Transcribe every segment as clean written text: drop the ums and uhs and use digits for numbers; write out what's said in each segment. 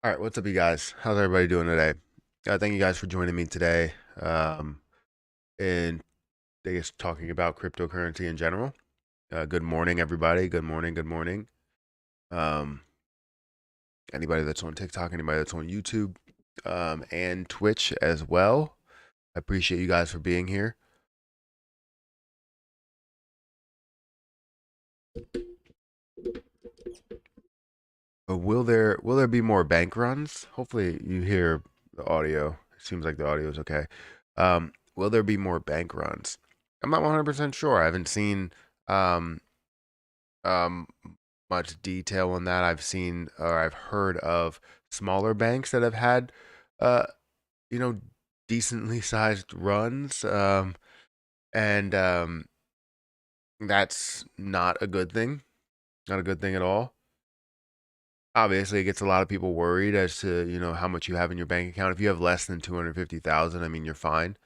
All right, what's up, you guys? How's everybody doing today? Thank you guys for joining me today. And I guess talking about cryptocurrency in general. Good morning, everybody. Good morning. Good morning. Um, Anybody that's on TikTok, anybody that's on YouTube, and Twitch as well. I appreciate you guys for being here. Will there be more bank runs? Hopefully, you hear the audio. It seems like the audio is okay. Will there be more bank runs? I'm not 100% sure. I haven't seen um, um, much detail on that. I've seen or I've heard of smaller banks that have had, uh, you know, decently sized runs, and that's not a good thing. Not a good thing at all. Obviously, it gets a lot of people worried as to how much you have in your bank account. If you have less than 250,000, I mean, you're fine.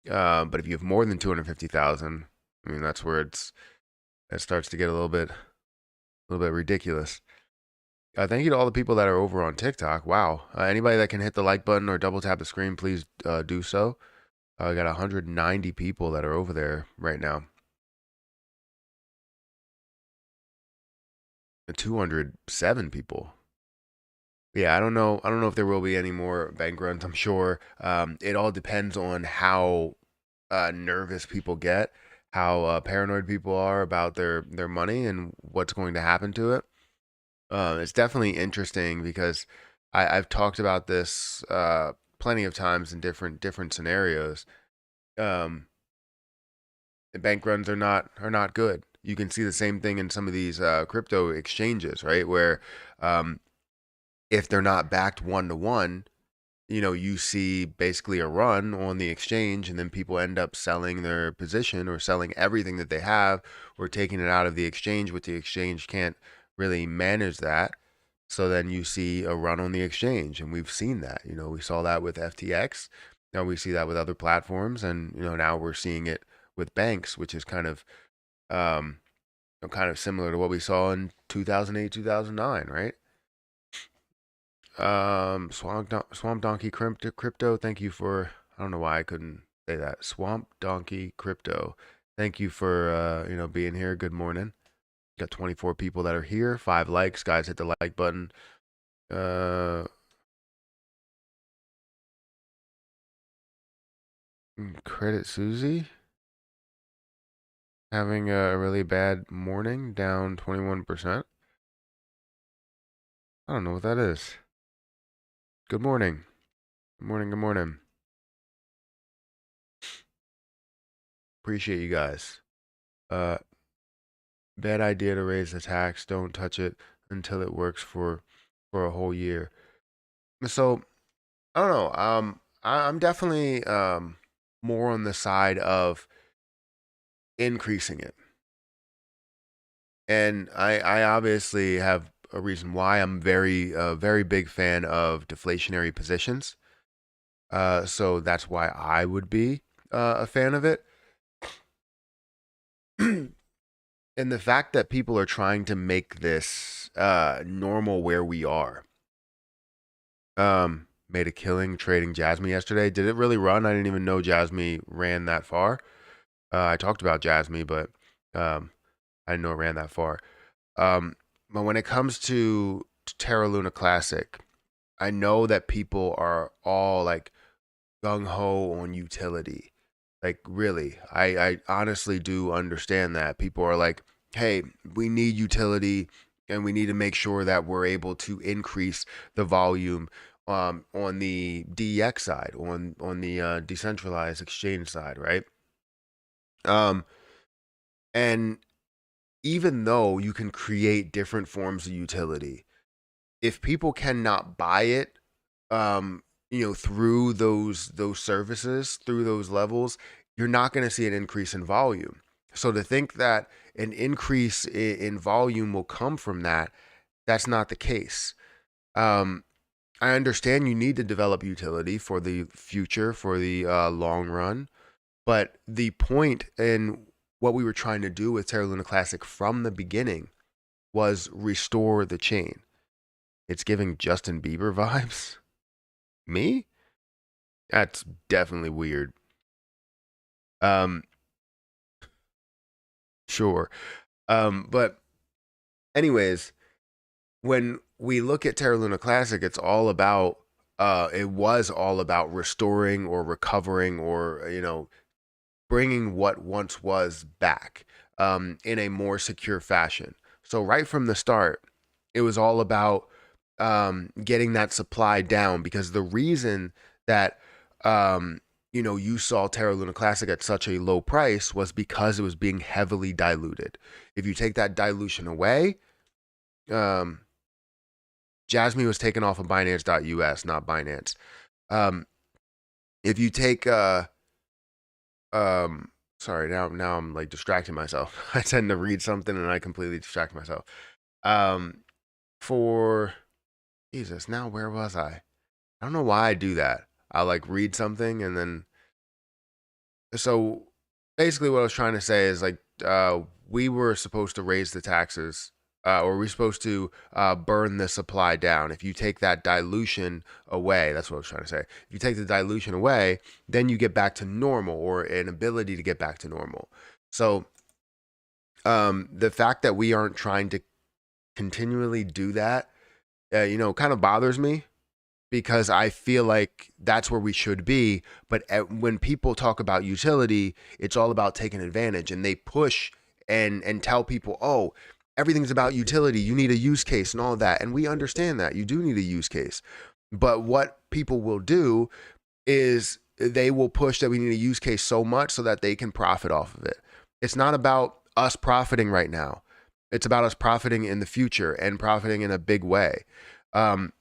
But if you have more than 250,000, I mean, that's where it starts to get a little bit ridiculous. Thank you to all the people that are over on TikTok. Wow. Anybody that can hit the like button or double tap the screen, please do so. I got 190 people that are over there right now. 207 people. Yeah, I don't know. I don't know if there will be any more bank runs. I'm sure. It all depends on how nervous people get, how paranoid people are about their money and what's going to happen to it. It's definitely interesting because I've talked about this plenty of times in different scenarios. Um, the bank runs are not good. You can see the same thing in some of these crypto exchanges, right? Where if they're not backed one to one, you see basically a run on the exchange, and then people end up selling their position or selling everything that they have or taking it out of the exchange, which the exchange can't really manage that. So then you see a run on the exchange, and we've seen that. We saw that with FTX. Now we see that with other platforms, and now we're seeing it with banks, which is um, kind of similar to what we saw in 2008, 2009, right? Swamp Donkey Crypto. Thank you for. I don't know why I couldn't say that. Swamp Donkey Crypto. Thank you for being here. Good morning. Got 24 people that are here. 5 likes, guys. Hit the like button. Uh, Credit Susie having a really bad morning, down 21%. I don't know what that is. Good morning. Good morning. Good morning. Appreciate you guys. Uh, Bad idea to raise the tax. Don't touch it until it works for a whole year. So I don't know. I'm definitely more on the side of increasing it, and I obviously have a reason why. I'm very big fan of deflationary positions. So that's why I would be a fan of it. And the fact that people are trying to make this normal where we are. Made a killing trading Jasmine yesterday. Did it really run? I didn't even know Jasmine ran that far. I talked about Jasmine, but um, I didn't know it ran that far. But when it comes to Terra Luna Classic, I know that people are all like gung ho on utility. Like, really, I honestly do understand that. People are like, hey, we need utility and we need to make sure that we're able to increase the volume on the DEX side, on the decentralized exchange side, right? Um, and even though you can create different forms of utility, if people cannot buy it, um, through those services, through those levels, you're not going to see an increase in volume. So to think that an increase in volume will come from that, that's not the case. Um, I understand you need to develop utility for the future, for the long run, but the point in what we were trying to do with Terra Luna Classic from the beginning was restore the chain. It's giving Justin Bieber vibes. Me? That's definitely weird. Um, sure. But anyways, when we look at Terra Luna Classic, it was all about restoring or recovering or bringing what once was back in a more secure fashion. So right from the start, it was all about getting that supply down, because the reason that you saw Terra Luna Classic at such a low price was because it was being heavily diluted. If you take that dilution away, um, Jasmine was taken off of Binance.us, not Binance. Um, if you take um sorry, now I'm like distracting myself. I tend to read something and I completely distract myself. Um for Jesus, now where was I? I don't know why I do that. I like read something and then so basically what I was trying to say is like we were supposed to raise the taxes, or we're supposed to burn the supply down. If you take that dilution away, that's what I was trying to say. If you take the dilution away, then you get back to normal, or an ability to get back to normal. So the fact that we aren't trying to continually do that, kind of bothers me, because I feel like that's where we should be. But when people talk about utility, it's all about taking advantage, and they push and tell people, oh, everything's about utility. You need a use case and all of that. And we understand that you do need a use case. But what people will do is they will push that we need a use case so much so that they can profit off of it. It's not about us profiting right now. It's about us profiting in the future, and profiting in a big way. Um,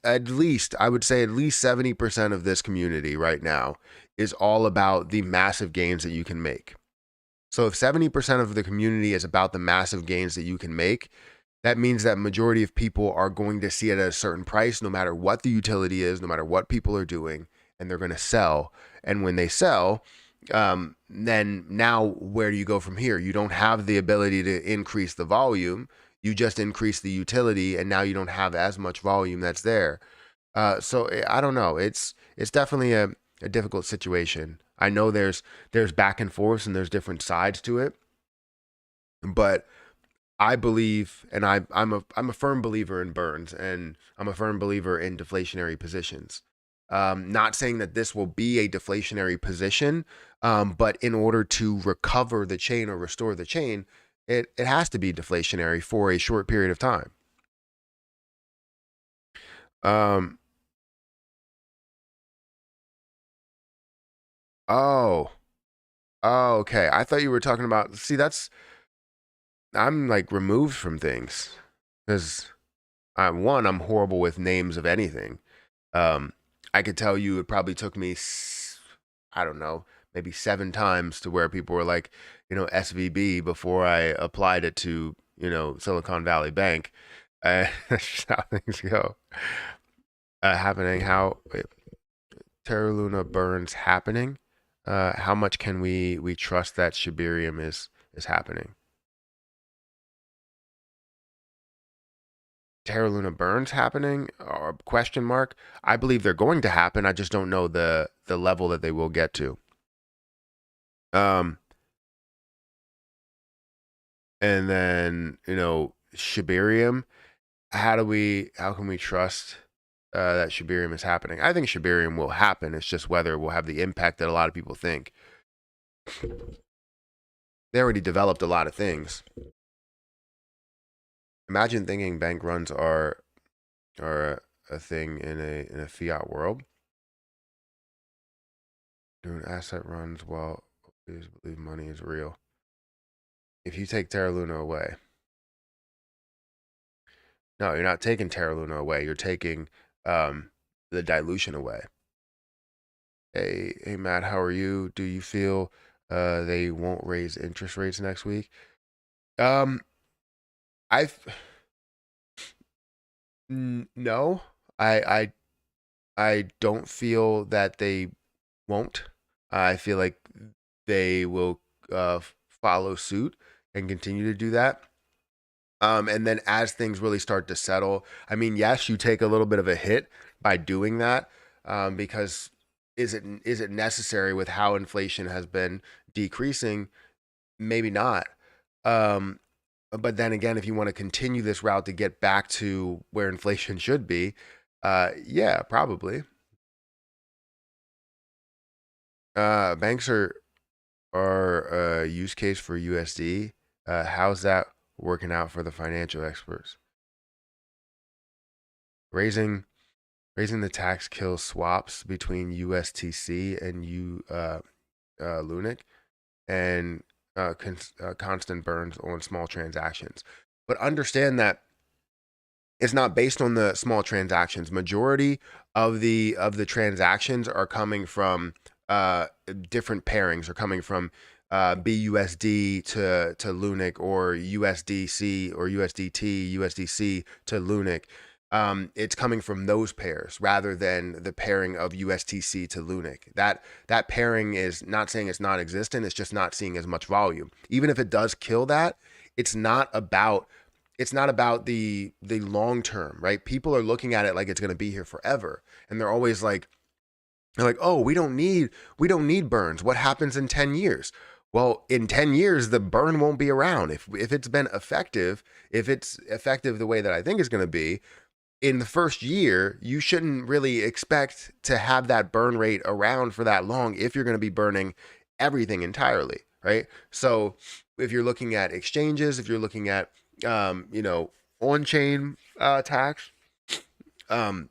at least, I would say, at least 70% of this community right now is all about the massive gains that you can make. So if 70% of the community is about the massive gains that you can make, that means that majority of people are going to see it at a certain price, no matter what the utility is, no matter what people are doing, and they're going to sell. And when they sell, then now where do you go from here? You don't have the ability to increase the volume. You just increase the utility, and now you don't have as much volume that's there. So I don't know. It's definitely a difficult situation. I know there's back and forth and there's different sides to it, but I believe, and I'm a firm believer in burns, and I'm a firm believer in deflationary positions. Not saying that this will be a deflationary position, but in order to recover the chain or restore the chain, it has to be deflationary for a short period of time. Um, oh, oh, okay. I thought you were talking about. See, I'm like removed from things because I'm horrible with names of anything. Um, I could tell you it probably took me, I don't know, maybe 7 times to where people were like, SVB before I applied it to, Silicon Valley Bank. That's just how things go. Happening. Wait, Terra Luna burns happening. How much can we trust that Shibarium is happening? Terra Luna burns happening, or question mark? I believe they're going to happen. I just don't know the level that they will get to. Um, and then Shibarium. How can we trust that Shibarium is happening? I think Shibarium will happen. It's just whether it will have the impact that a lot of people think. They already developed a lot of things. Imagine thinking bank runs are a thing in a fiat world. Doing asset runs while please believe money is real. If you take Terra Luna away, no, you're not taking Terra Luna away. You're taking the dilution away. Hey, Matt, how are you? Do you feel they won't raise interest rates next week? Um, I no, I I don't feel that they won't. I feel like they will follow suit and continue to do that. And then as things really start to settle, I mean, yes, you take a little bit of a hit by doing that, because is it necessary with how inflation has been decreasing? Maybe not. Um, but then again, if you want to continue this route to get back to where inflation should be, yeah, probably. Banks are a use case for USD. How's that working out for the financial experts? Raising raising the tax kills swaps between USTC and Lunic, and constant burns on small transactions. But understand that it's not based on the small transactions. Majority of the transactions are coming from different pairings, are coming from BUSD to Lunic, or USDC or USDT, USDC to Lunic. It's coming from those pairs rather than the pairing of USTC to Lunic. That pairing is not saying it's non-existent. It's just not seeing as much volume. Even if it does kill that, it's not about the long term, right? People are looking at it like it's going to be here forever, and they're always like, oh, we don't need burns. What happens in 10 years? Well, in 10 years, the burn won't be around. If it's been effective, if it's effective the way that I think it's going to be, in the first year, you shouldn't really expect to have that burn rate around for that long if you're going to be burning everything entirely, right? So if you're looking at exchanges, if you're looking at on-chain tax, um,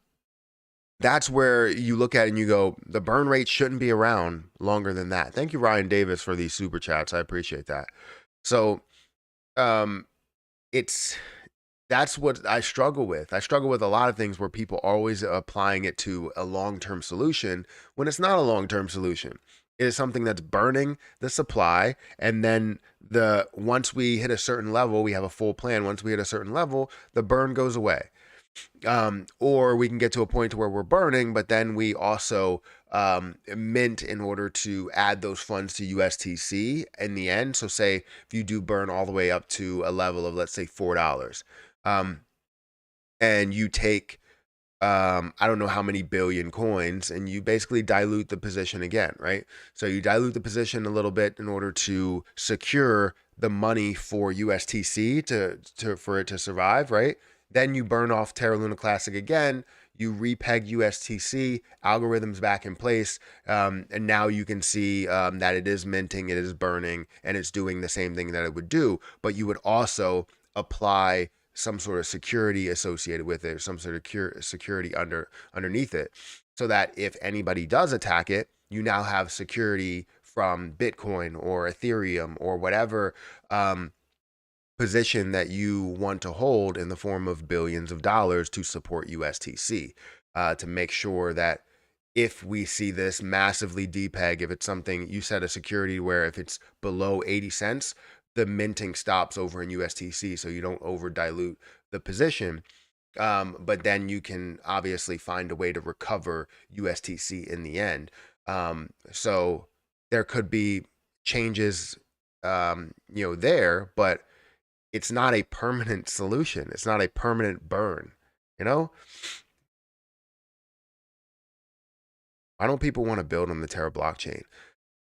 that's where you look at it and you go, the burn rate shouldn't be around longer than that. Thank you, Ryan Davis, for these super chats. I appreciate that. So um, it's that's what I struggle with. I struggle with a lot of things where people are always applying it to a long-term solution when it's not a long-term solution. It is something that's burning the supply, and then once we hit a certain level, we have a full plan. Once we hit a certain level, the burn goes away. Or we can get to a point to where we're burning, but then we also mint in order to add those funds to USTC in the end. So say if you do burn all the way up to a level of, let's say, $4, and you take I don't know how many billion coins, and you basically dilute the position again, right? So you dilute the position a little bit in order to secure the money for USTC for it to survive, right? Then you burn off Terra Luna Classic again. You repeg USTC, algorithms back in place, and now you can see that it is minting, it is burning, and it's doing the same thing that it would do. But you would also apply some sort of security associated with it, or some sort of security underneath it, so that if anybody does attack it, you now have security from Bitcoin or Ethereum or whatever position that you want to hold in the form of billions of dollars to support USTC, to make sure that if we see this massively depeg, if it's something you set a security where if it's below 80 cents, the minting stops over in USTC, so you don't over dilute the position. But then you can obviously find a way to recover USTC in the end. So there could be changes, there, but it's not a permanent solution. It's not a permanent burn. You know, why don't people want to build on the Terra blockchain?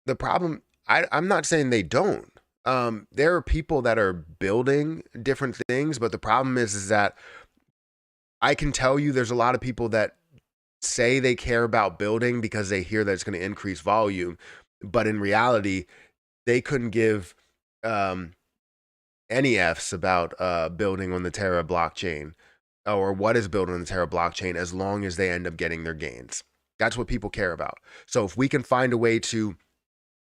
The problem, I'm not saying they don't. There are people that are building different things, but the problem is that I can tell you there's a lot of people that say they care about building because they hear that it's going to increase volume, but in reality, they couldn't give any F's about building on the Terra blockchain, or what is built on the Terra blockchain, as long as they end up getting their gains. That's what people care about. So if we can find a way to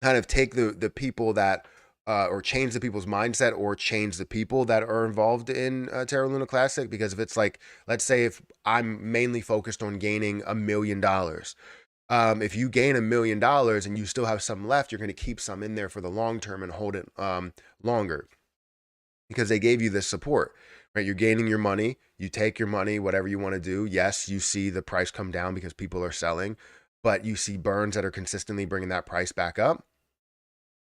kind of take the people that or change the people's mindset, or change the people that are involved in Terra Luna Classic, because if it's like, let's say if I'm mainly focused on gaining $1 million, if you gain $1 million and you still have some left, you're going to keep some in there for the long term and hold it longer, because they gave you this support, right? You're gaining your money, you take your money, whatever you want to do. Yes, you see the price come down because people are selling, but you see burns that are consistently bringing that price back up.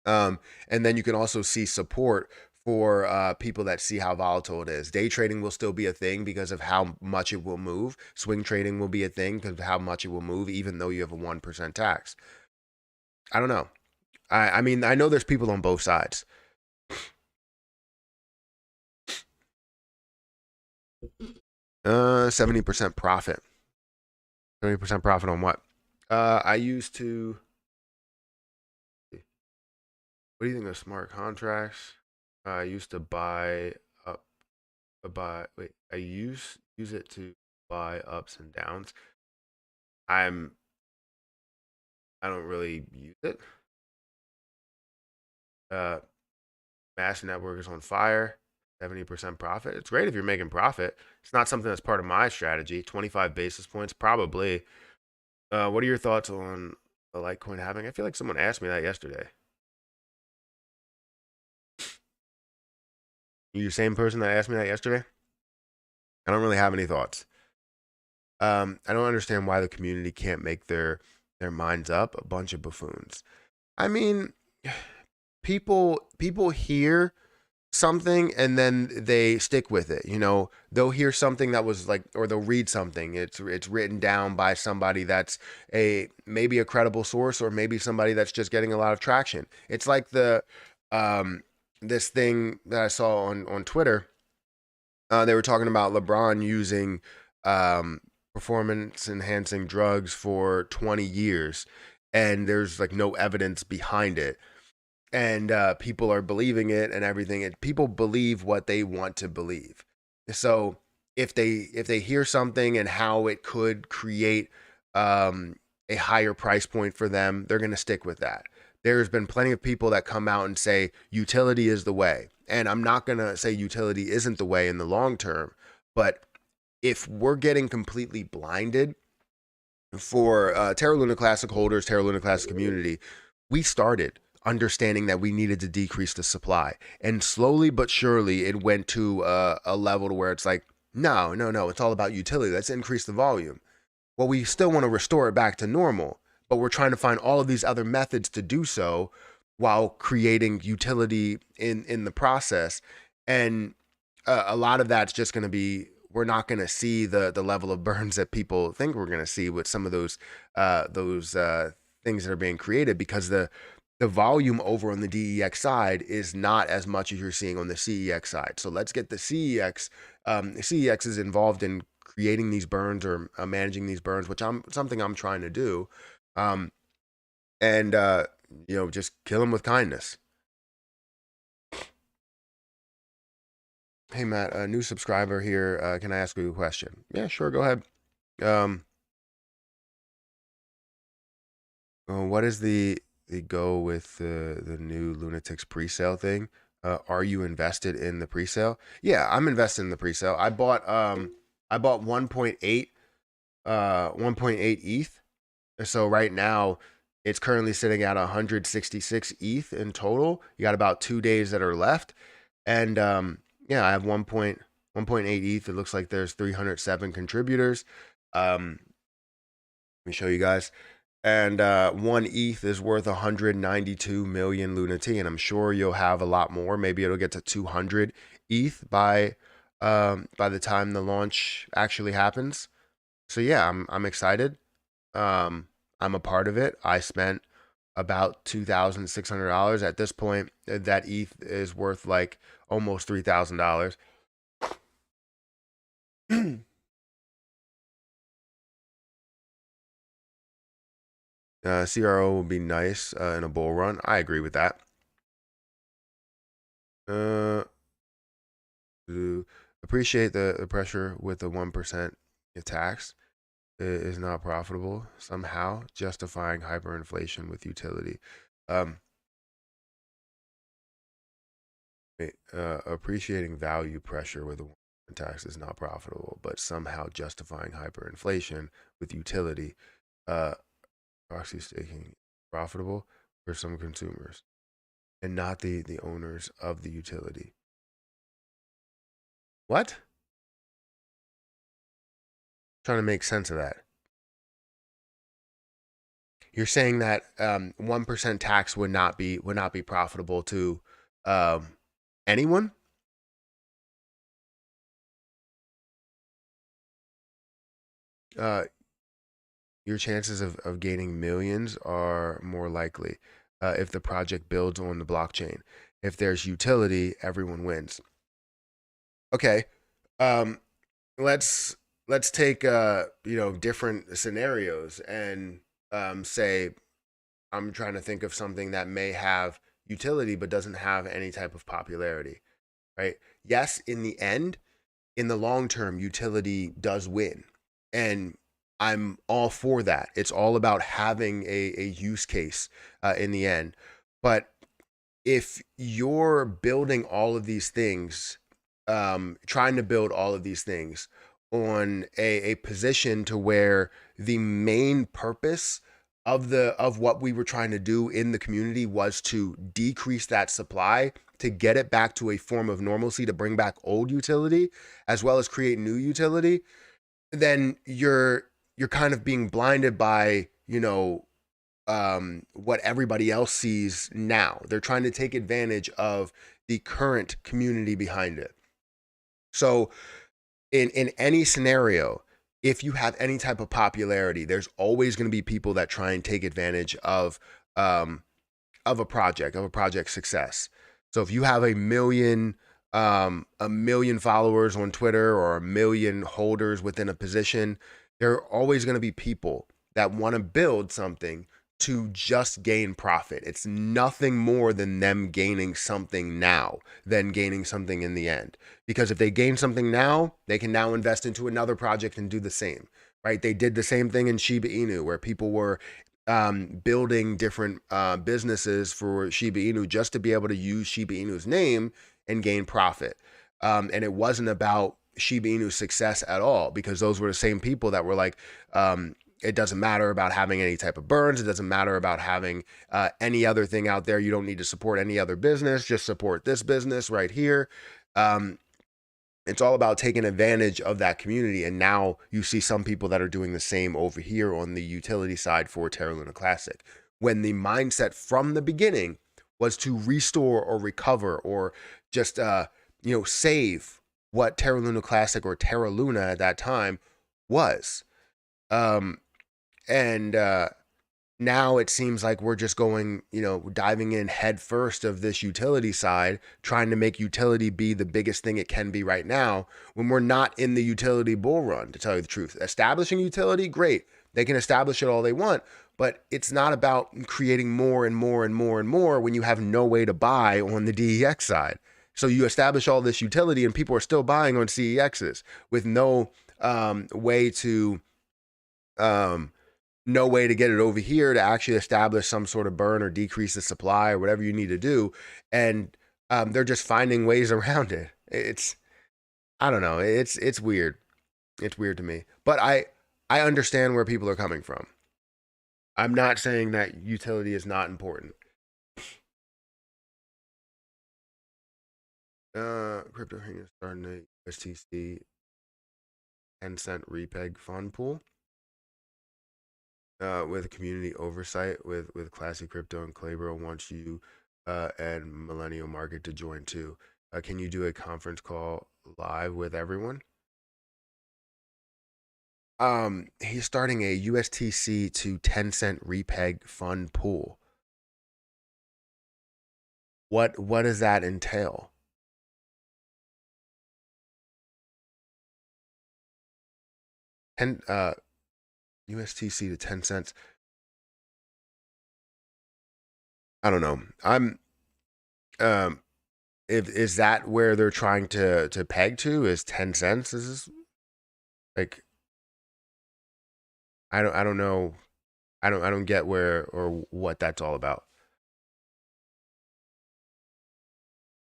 And then you can also see support for people that see how volatile it is. Day trading will still be a thing because of how much it will move. Swing trading will be a thing because of how much it will move, even though you have a 1% tax. I don't know. I mean, I know there's people on both sides. 70% profit. 70% profit on what? I used to. What do you think of smart contracts? I used to buy up, buy. Wait, I use it to buy ups and downs. I'm. I don't really use it. Uh, Mass network is on fire. 70% profit. It's great if you're making profit. It's not something that's part of my strategy. 25 basis points, probably. What are your thoughts on a Litecoin having? I feel like someone asked me that yesterday. You the same person that asked me that yesterday? I don't really have any thoughts. I don't understand why the community can't make their minds up. A bunch of buffoons. I mean, people hear something and then they stick with it. They'll hear something that was like, or they'll read something. It's written down by somebody that's a maybe a credible source, or maybe somebody that's just getting a lot of traction. It's like the this thing that I saw on Twitter. They were talking about LeBron using performance enhancing drugs for 20 years, and there's like no evidence behind it, and people are believing it and everything. And people believe what they want to believe. So if they hear something and how it could create a higher price point for them, they're going to stick with that. There's been plenty of people that come out and say utility is the way, and I'm not going to say utility isn't the way in the long term, but if we're getting completely blinded for Terra Luna Classic holders, Terra Luna Classic community, we started understanding that we needed to decrease the supply. And slowly but surely, it went to a level to where it's like, no, no, no, it's all about utility. Let's increase the volume. Well, we still want to restore it back to normal, but we're trying to find all of these other methods to do so while creating utility in the process. And a lot of that's just going to be, we're not going to see the level of burns that people think we're going to see with some of those things that are being created, because the volume over on the DEX side is not as much as you're seeing on the CEX side. So let's get the CEX. The CEX is involved in creating these burns, or managing these burns, which I'm trying to do, um, and just kill them with kindness. Hey Matt, a new subscriber here. Can I ask you a question? Yeah, sure. Go ahead. Um, what is the go with the new Lunatics pre-sale thing? Are you invested in the pre-sale? Yeah, I'm invested in the pre-sale. I bought 1.8 ETH. So right now it's currently sitting at 166 ETH in total. You got about 2 days that are left. And yeah, I have 1.8 ETH. It looks like there's 307 contributors. Let me show you guys. And 1 ETH is worth 192 million Lunati, and I'm sure you'll have a lot more. Maybe it'll get to 200 ETH by the time the launch actually happens. So yeah, I'm excited. I'm a part of it. I spent about $2,600 at this point. That ETH is worth like almost $3,000. CRO will be nice in a bull run. I agree with that. Uh, appreciate the pressure with the 1% tax. It is not profitable, somehow justifying hyperinflation with utility. Um, Appreciating value pressure with a 1% tax is not profitable, but somehow justifying hyperinflation with utility. Uh, Proxy staking profitable for some consumers and not the owners of the utility. What? Trying to make sense of that. You're saying that 1% tax would not be profitable to um, anyone, uh, your chances of gaining millions are more likely if the project builds on the blockchain. If there's utility, everyone wins. Okay. Um, let's let's take different scenarios and say I'm trying to think of something that may have utility but doesn't have any type of popularity, right? Yes, in the end, in the long term, utility does win. And I'm all for that. It's all about having a use case in the end. But if you're building all of these things, trying to build all of these things on a position to where the main purpose of what we were trying to do in the community was to decrease that supply, to get it back to a form of normalcy, to bring back old utility as well as create new utility, then you're kind of being blinded by what everybody else sees now. They're trying to take advantage of the current community behind it. So in any scenario, if you have any type of popularity, there's always going to be people that try and take advantage um, of a project success. So if you have a million followers on Twitter or a million holders within a position, there are always going to be people that want to build something to just gain profit. It's nothing more than them gaining something now than gaining something in the end. Because if they gain something now, they can now invest into another project and do the same, right? They did the same thing in Shiba Inu, where people were building different businesses for Shiba Inu just to be able to use Shiba Inu's name and gain profit. And it wasn't about Shiba Inu's success at all, because those were the same people that were like, it doesn't matter about having any type of burns. It doesn't matter about having any other thing out there. You don't need to support any other business. Just support this business right here. Um, it's all about taking advantage of that community. And now you see some people that are doing the same over here on the utility side for Terra Luna Classic, when the mindset from the beginning was to restore or recover or just save what Terra Luna Classic or Terra Luna at that time was. Um, and Now it seems like we're just going, diving in head first of this utility side, trying to make utility be the biggest thing it can be right now, when we're not in the utility bull run, to tell you the truth. Establishing utility, great. They can establish it all they want, but it's not about creating more and more and more and more when you have no way to buy on the DEX side. So you establish all this utility and people are still buying on CEXs with way to um, no way to get it over here to actually establish some sort of burn or decrease the supply or whatever you need to do. And they're just finding ways around it. I don't know. It's weird. It's weird to me, but I understand where people are coming from. I'm not saying that utility is not important. Crypto is starting a USTC 10-cent repeg fund pool. With community oversight with Classic Crypto and Claybro wants you and Millennial Market to join too. Can you do a conference call live with everyone? He's starting a USTC to 10-cent repeg fund pool. What does that entail? 10 USTC to 10 cents. I don't know. I'm if is that where they're trying to peg to, is 10 cents? Is this like, I don't know. I don't get where or what that's all about.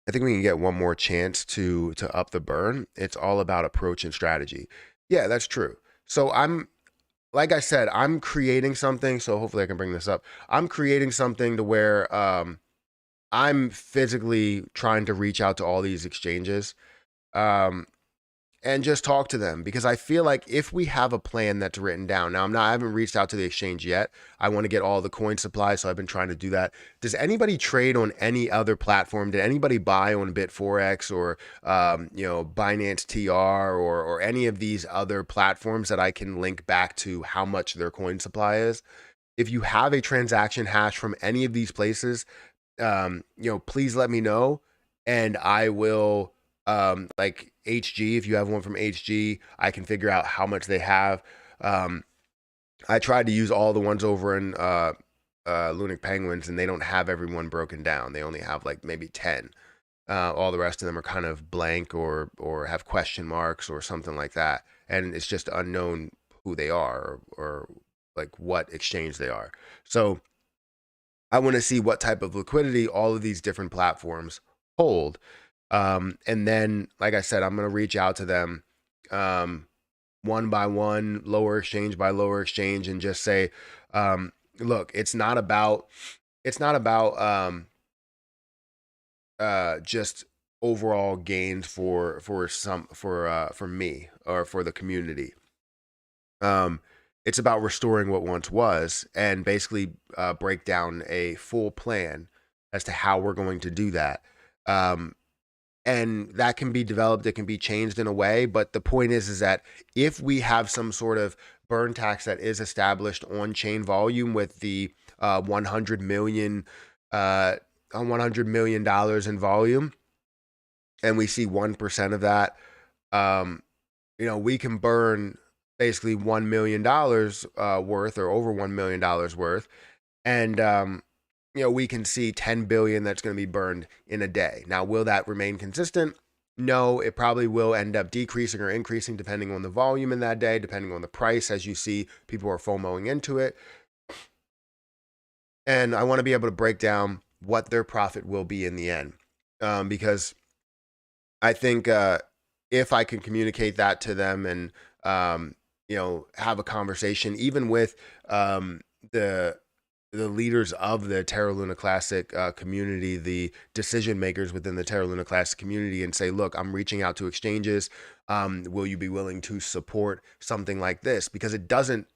I think we can get one more chance to up the burn. It's all about approach and strategy. Yeah, that's true. So like I said, I'm creating something, so hopefully I can bring this up. I'm creating something to where I'm physically trying to reach out to all these exchanges. Um and just talk to them, because I feel like if we have a plan that's written down, now I haven't reached out to the exchange yet. I want to get all the coin supply, so I've been trying to do that. Does anybody trade on any other platform? Did anybody buy on Bitforex or Binance TR or any of these other platforms that I can link back to how much their coin supply is? If you have a transaction hash from any of these places, please let me know, and I will, like HG, if you have one from HG, I can figure out how much they have. I tried to use all the ones over in Lunic Penguins, and they don't have everyone broken down. They only have like maybe 10. All the rest of them are kind of blank or have question marks or something like that, and it's just unknown who they are or like what exchange they are. So I want to see what type of liquidity all of these different platforms hold. And then, like I said, I'm going to reach out to them one by one, lower exchange by lower exchange, and just say, look, it's not about just overall gains for me or for the community. It's about restoring what once was, and basically break down a full plan as to how we're going to do that. And that can be developed, it can be changed in a way, but the point is that if we have some sort of burn tax that is established on chain volume with the $100 million in volume, and we see 1% of that, we can burn basically $1 million worth, or over $1 million worth. And, we can see 10 billion that's going to be burned in a day. Now, will that remain consistent? No, it probably will end up decreasing or increasing depending on the volume in that day, depending on the price. As you see, people are FOMOing into it. And I want to be able to break down what their profit will be in the end. Because I think if I can communicate that to them and, have a conversation, even with the leaders of the Terra Luna Classic community, the decision makers within the Terra Luna Classic community, and say, look, I'm reaching out to exchanges. Will you be willing to support something like this? Because it doesn't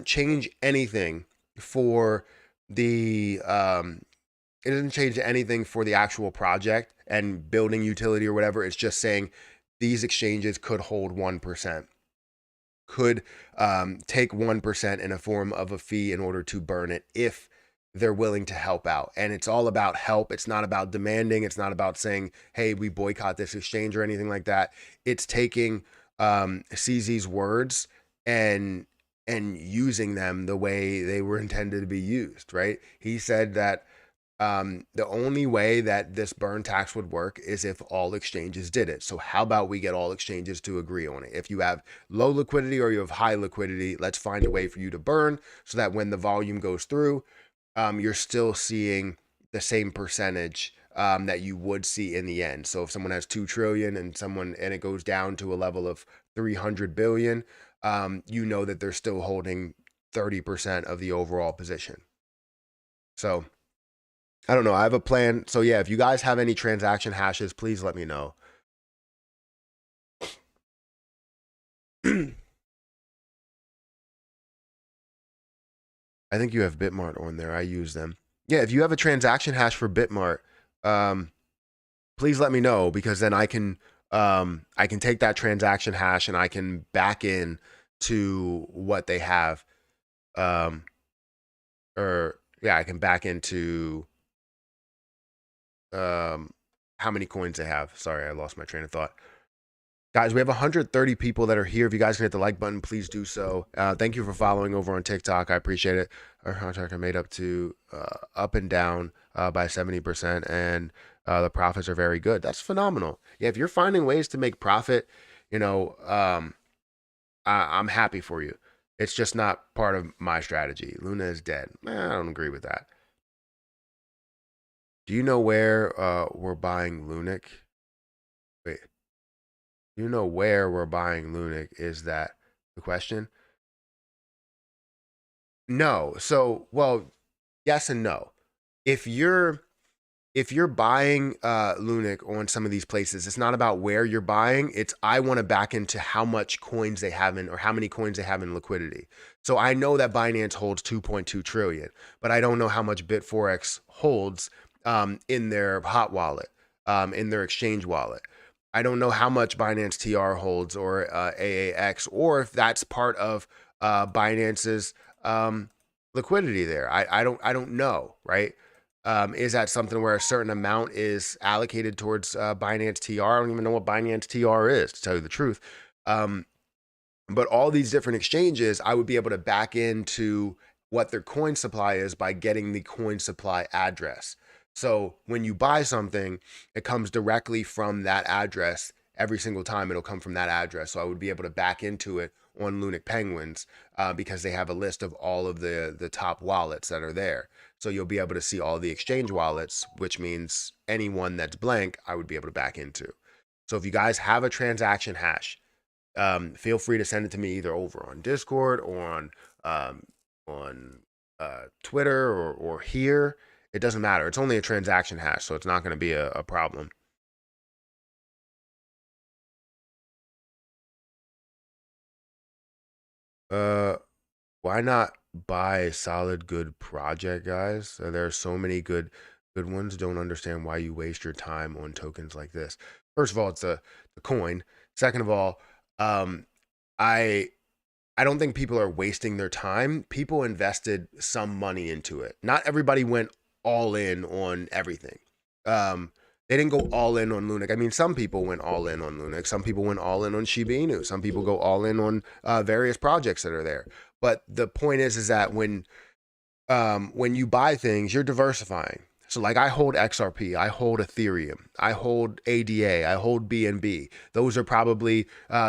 change anything for the it doesn't change anything for the actual project and building utility or whatever. It's just saying these exchanges could hold 1%. Could take 1% in a form of a fee in order to burn it if they're willing to help out. And it's all about help. It's not about demanding. It's not about saying, hey, we boycott this exchange or anything like that. It's taking CZ's words and using them the way they were intended to be used, right? He said that the only way that this burn tax would work is if all exchanges did it. So how about we get all exchanges to agree on it? If you have low liquidity or you have high liquidity, let's find a way for you to burn so that when the volume goes through, you're still seeing the same percentage that you would see in the end. So if someone has 2 trillion and it goes down to a level of 300 billion, that they're still holding 30% of the overall position. So I don't know. I have a plan. So yeah, if you guys have any transaction hashes, please let me know. I think you have Bitmart on there. I use them. Yeah, if you have a transaction hash for Bitmart, please let me know, because then I can take that transaction hash and I can back in to what they have. I can back into how many coins they have. Sorry, I lost my train of thought. Guys, we have 130 people that are here. If you guys can hit the like button, please do so. Thank you for following over on TikTok. I appreciate it. Our contract are made up to up and down by 70%, and the profits are very good. That's phenomenal. Yeah, if you're finding ways to make profit, I'm happy for you. It's just not part of my strategy. Luna is dead. I don't agree with that. Do you know where we're buying Lunic? Wait. You know where we're buying Lunic? Is that the question? No. So, well, yes and no. If you're if you're buying Lunic on some of these places, it's not about where you're buying. It's I want to back into how much coins they have in or how many coins they have in liquidity. So I know that Binance holds 2.2 trillion, but I don't know how much Bitforex holds in their hot wallet, in their exchange wallet. I don't know how much Binance TR holds or AAX, or if that's part of Binance's liquidity there. I don't know, right? Is that something where a certain amount is allocated towards Binance TR? I don't even know what Binance TR is, to tell you the truth. Um, but all these different exchanges, I would be able to back into what their coin supply is by getting the coin supply address. So when you buy something, it comes directly from that address. Every single time it'll come from that address. So I would be able to back into it on Lunic Penguins because they have a list of all of the top wallets that are there. So you'll be able to see all the exchange wallets, which means anyone that's blank, I would be able to back into. So if you guys have a transaction hash, feel free to send it to me either over on Discord or on Twitter or here. It doesn't matter. It's only a transaction hash, so it's not going to be a problem. Uh, why not buy a solid, good project, guys? There are so many good ones. Don't understand why you waste your time on tokens like this. First of all, it's a coin. Second of all, um, I I don't think people are wasting their time. People invested some money into it. Not everybody went all in on everything. Um, they didn't go all in on Lunic. I mean, some people went all in on Lunic. Some people went all in on Shiba Inu. Some people go all in on various projects that are there. But the point is that when you buy things, you're diversifying. So like I hold XRP, I hold Ethereum, I hold ADA, I hold BNB. Those are probably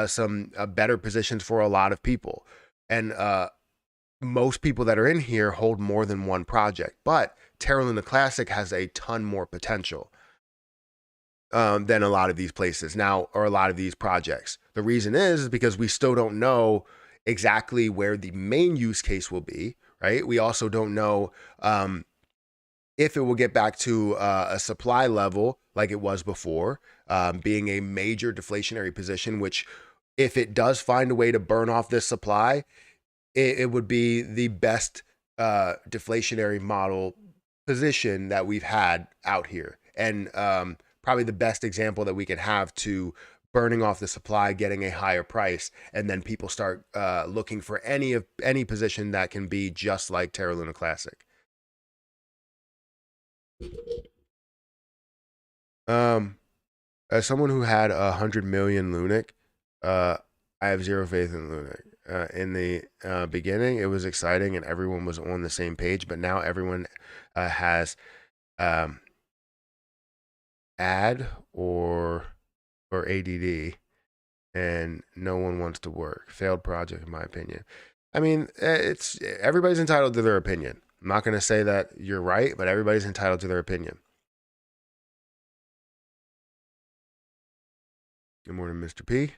some better positions for a lot of people. And most people that are in here hold more than one project. But Terra Luna Classic has a ton more potential than a lot of these places now, or a lot of these projects. The reason is because we still don't know exactly where the main use case will be, right? We also don't know if it will get back to a supply level like it was before, being a major deflationary position, which if it does find a way to burn off this supply, it would be the best deflationary model position that we've had out here. And probably the best example that we could have to burning off the supply, getting a higher price, and then people start looking for any position that can be just like Terra Luna Classic. Um, as someone who had 100 million Lunic, uh, I have zero faith in Lunic. In the beginning, it was exciting and everyone was on the same page, but now everyone has um, ad or ADD, and no one wants to work. Failed project, in my opinion. I mean, it's everybody's entitled to their opinion. I'm not going to say that you're right, but everybody's entitled to their opinion. Good morning, Mr. P.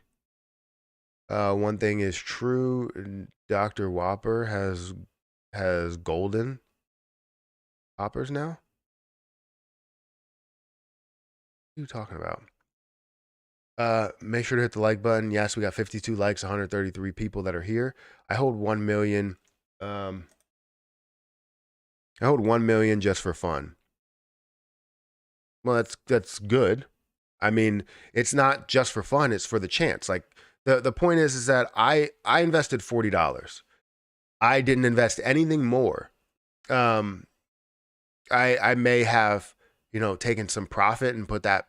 One thing is true. Dr. Whopper has golden hoppers now. What are you talking about? Make sure to hit the like button. Yes, we got 52 likes, 133 people that are here. I hold 1 million. I hold 1 million just for fun. Well, that's good. I mean, it's not just for fun; it's for the chance. Like the point is that I invested $40. I didn't invest anything more. Um, I may have taken some profit and put that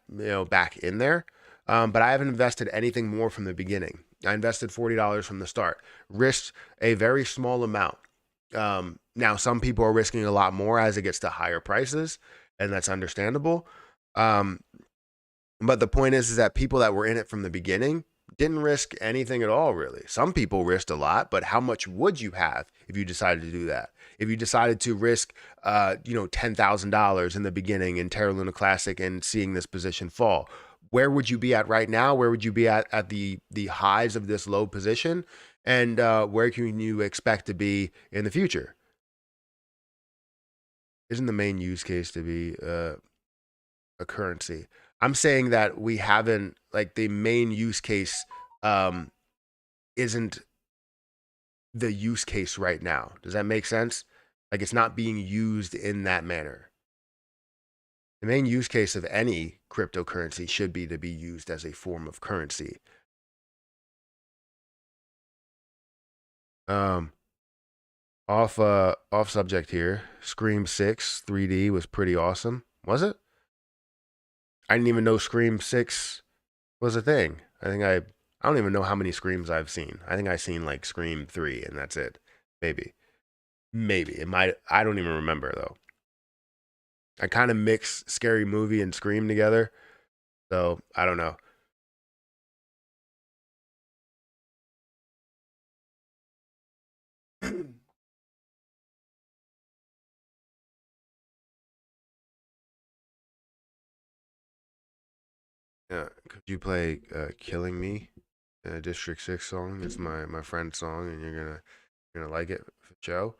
back in there, but I haven't invested anything more from the beginning. I invested $40 from the start, risked a very small amount. Now some people are risking a lot more as it gets to higher prices, and that's understandable. Um, but the point is that people that were in it from the beginning didn't risk anything at all, really. Some people risked a lot, but how much would you have if you decided to do that? If you decided to risk, $10,000 in the beginning in Terra Luna Classic and seeing this position fall, where would you be at right now? Where would you be at the highs of this low position? And where can you expect to be in the future? Isn't the main use case to be a currency. I'm saying that we haven't, like, the main use case um, isn't the use case right now. Does that make sense? Like, it's not being used in that manner. The main use case of any cryptocurrency should be to be used as a form of currency. Um, off subject here. Scream 6 3D was pretty awesome. Was it? I didn't even know Scream 6 was a thing. I don't even know how many Screams I've seen. I think I've seen like Scream 3 and that's it. Maybe. Maybe. It might I don't even remember though. I kind of mix Scary Movie and Scream together. So, I don't know. Yeah, could you play "Killing Me," District 6 song? It's my friend's song, and you're gonna like it for Joe.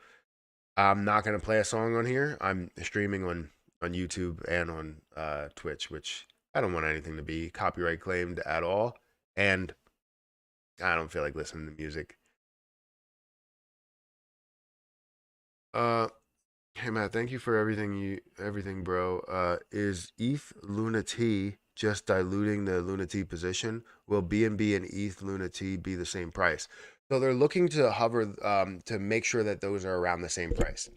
I'm not gonna play a song on here. I'm streaming on YouTube and on Twitch, which I don't want anything to be copyright claimed at all, and I don't feel like listening to music. Uh, Hey Matt, thank you for everything, bro. Is ETH Luna T just diluting the Luna T position? Will BNB and ETH Luna T be the same price? So they're looking to hover to make sure that those are around the same price.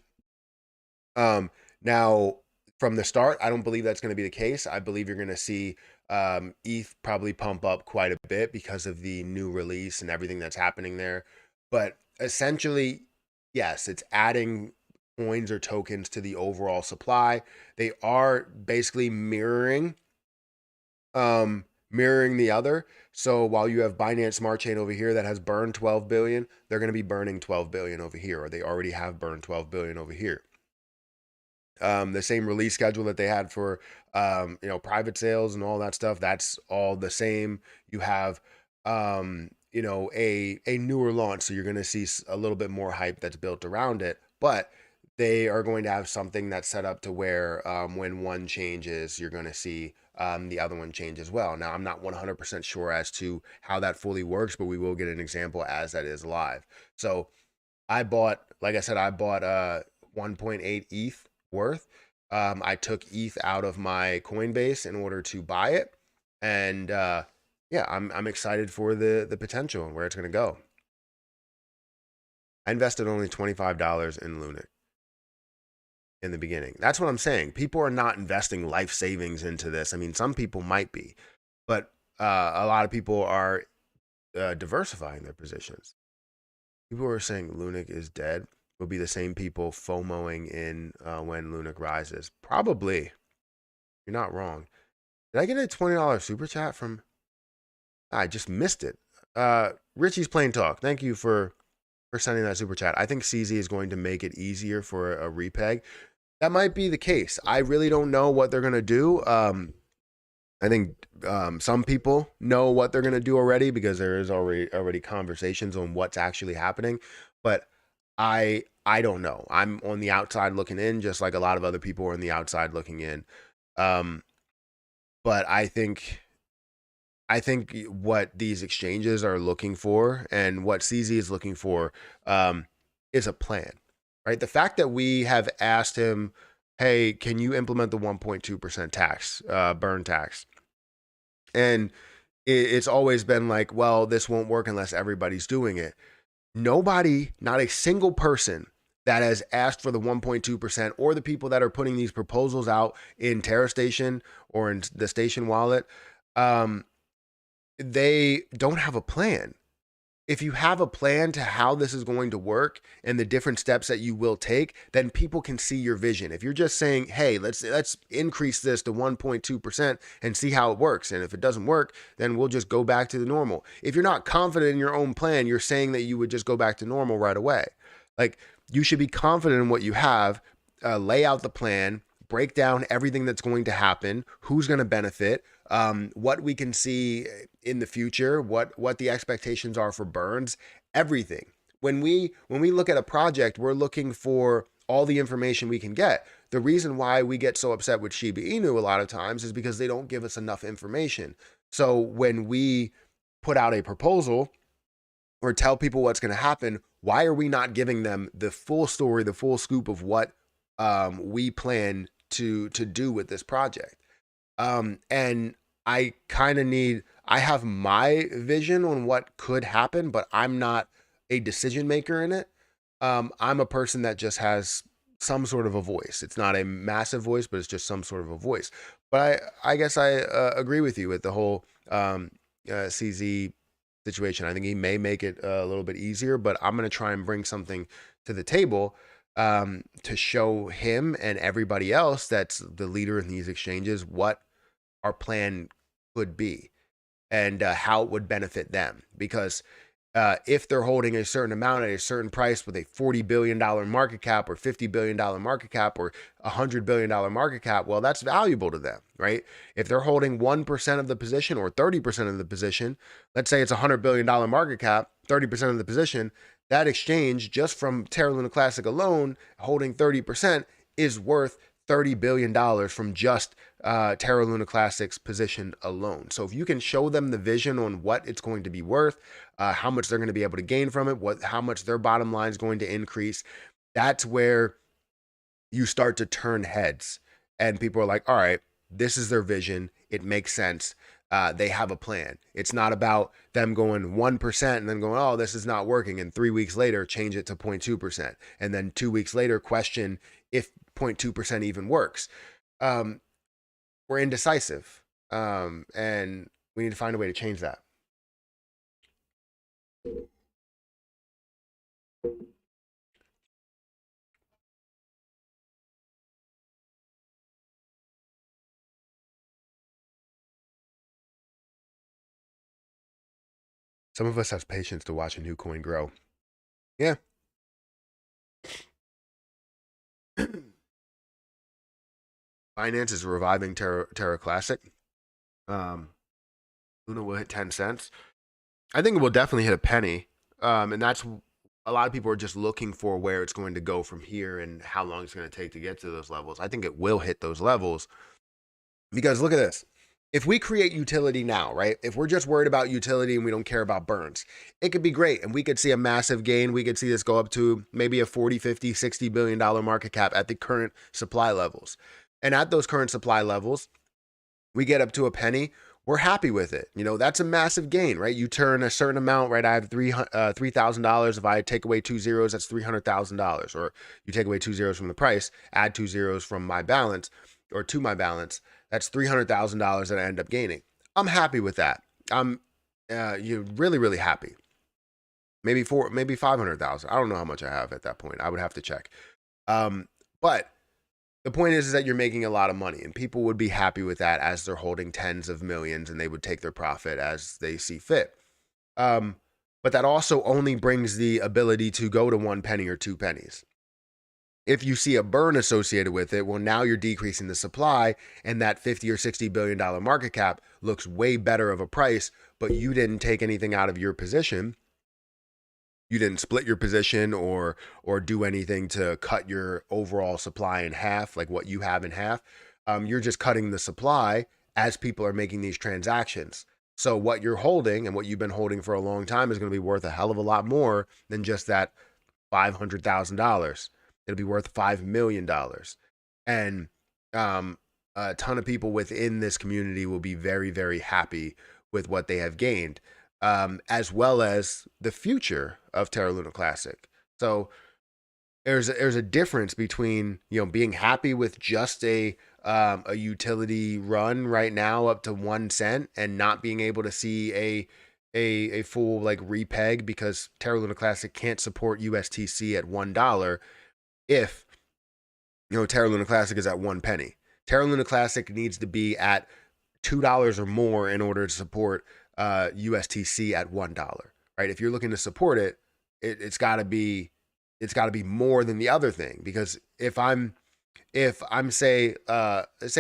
Now from the start, I don't believe that's going to be the case. I believe you're going to see ETH probably pump up quite a bit because of the new release and everything that's happening there. But essentially, yes, it's adding coins or tokens to the overall supply. They are basically mirroring the other. So while you have Binance Smart Chain over here that has burned 12 billion, they're going to be burning 12 billion over here, or they already have burned 12 billion over here. The same release schedule that they had for private sales and all that stuff, that's all the same. You have a newer launch, so you're going to see a little bit more hype that's built around it, but they are going to have something that's set up to where when one changes, you're going to see the other one change as well. Now, I'm not 100% sure as to how that fully works, but we will get an example as that is live. So I bought, like I said, I bought 1.8 ETH worth. I took ETH out of my Coinbase in order to buy it, and yeah, I'm excited for the potential and where it's going to go. I invested only $25 in Luna in the beginning. That's what I'm saying. People are not investing life savings into this. I mean, some people might be, but a lot of people are diversifying their positions. People who are saying Lunic is dead will be the same people FOMOing in when Lunic rises. Probably. You're not wrong. Did I get a $20 super chat from? I just missed it. Richie's Plain Talk. Thank you for sending that super chat. I think CZ is going to make it easier for a repeg. That might be the case. I really don't know what they're going to do. I think some people know what they're going to do already because there is already conversations on what's actually happening. But I don't know. I'm on the outside looking in, just like a lot of other people are on the outside looking in. But I think what these exchanges are looking for and what CZ is looking for is a plan, right? The fact that we have asked him, hey, can you implement the 1.2% tax, burn tax? And it's always been like, well, this won't work unless everybody's doing it. Nobody, not a single person that has asked for the 1.2% or the people that are putting these proposals out in Terra Station or in the Station wallet, they don't have a plan. If you have a plan to how this is going to work and the different steps that you will take, then people can see your vision. If you're just saying, hey, let's increase this to 1.2% and see how it works. And if it doesn't work, then we'll just go back to the normal. If you're not confident in your own plan, you're saying that you would just go back to normal right away. Like, you should be confident in what you have, lay out the plan, break down everything that's going to happen, who's going to benefit, what we can see in the future, what the expectations are for burns, everything. When we look at a project, we're looking for all the information we can get. The reason why we get so upset with Shiba Inu a lot of times is because they don't give us enough information. So when we put out a proposal or tell people what's going to happen, why are we not giving them the full story, the full scoop of what we plan to do with this project? And I kind of I have my vision on what could happen, but I'm not a decision maker in it. I'm a person that just has some sort of a voice. It's not a massive voice, but it's just some sort of a voice. But I guess I agree with you with the whole CZ situation. I think he may make it a little bit easier, but I'm going to try and bring something to the table to show him and everybody else that's the leader in these exchanges what our plan could be and how it would benefit them. Because if they're holding a certain amount at a certain price with a $40 billion market cap or $50 billion market cap or $100 billion market cap, well, that's valuable to them, right? If they're holding 1% of the position or 30% of the position, let's say it's a $100 billion market cap, 30% of the position, that exchange just from Terra Luna Classic alone, holding 30% is worth $30 billion from just Terra Luna Classic's position alone. So if you can show them the vision on what it's going to be worth, how much they're going to be able to gain from it, how much their bottom line is going to increase, that's where you start to turn heads. And people are like, all right, this is their vision. It makes sense. They have a plan. It's not about them going 1% and then going, oh, this is not working. And 3 weeks later, change it to 0.2%. And then 2 weeks later, question if 0.2% even works. We're indecisive. And we need to find a way to change that. Some of us have patience to watch a new coin grow. Yeah. Binance is reviving Terra Classic. Luna will hit 10 cents. I think it will definitely hit a penny. And that's a lot of people are just looking for where it's going to go from here and how long it's going to take to get to those levels. I think it will hit those levels because look at this. If we create utility now, right? If we're just worried about utility and we don't care about burns, it could be great. And we could see a massive gain. We could see this go up to maybe a 40, 50, $60 billion market cap at the current supply levels. And at those current supply levels, we get up to a penny. We're happy with it. You know, that's a massive gain, right? You turn a certain amount, right? I have $3,000. If I take away 2 zeros, that's $300,000. Or you take away 2 zeros from the price, add 2 zeros from my balance or to my balance. That's $300,000 that I end up gaining. I'm happy with that. I'm you're really, really happy. Maybe 500,000. I don't know how much I have at that point. I would have to check. But the point is that you're making a lot of money and people would be happy with that as they're holding tens of millions and they would take their profit as they see fit. But that also only brings the ability to go to 1 penny or 2 pennies. If you see a burn associated with it, well, now you're decreasing the supply and that $50 or $60 billion market cap looks way better of a price, but you didn't take anything out of your position. You didn't split your position or do anything to cut your overall supply in half, like what you have in half. You're just cutting the supply as people are making these transactions. So what you're holding and what you've been holding for a long time is going to be worth a hell of a lot more than just that $500,000. It'll be worth $5 million. And a ton of people within this community will be very, very happy with what they have gained, as well as the future of Terra Luna Classic. So there's a difference between, you know, being happy with just a utility run right now up to 1 cent and not being able to see a full like repeg because Terra Luna Classic can't support USTC at $1 if, you know, Terra Luna Classic is at 1 penny. Terra Luna Classic needs to be at $2 or more in order to support USTC at $1, right? If you're looking to support it, it's got to be more than the other thing. Because if I'm say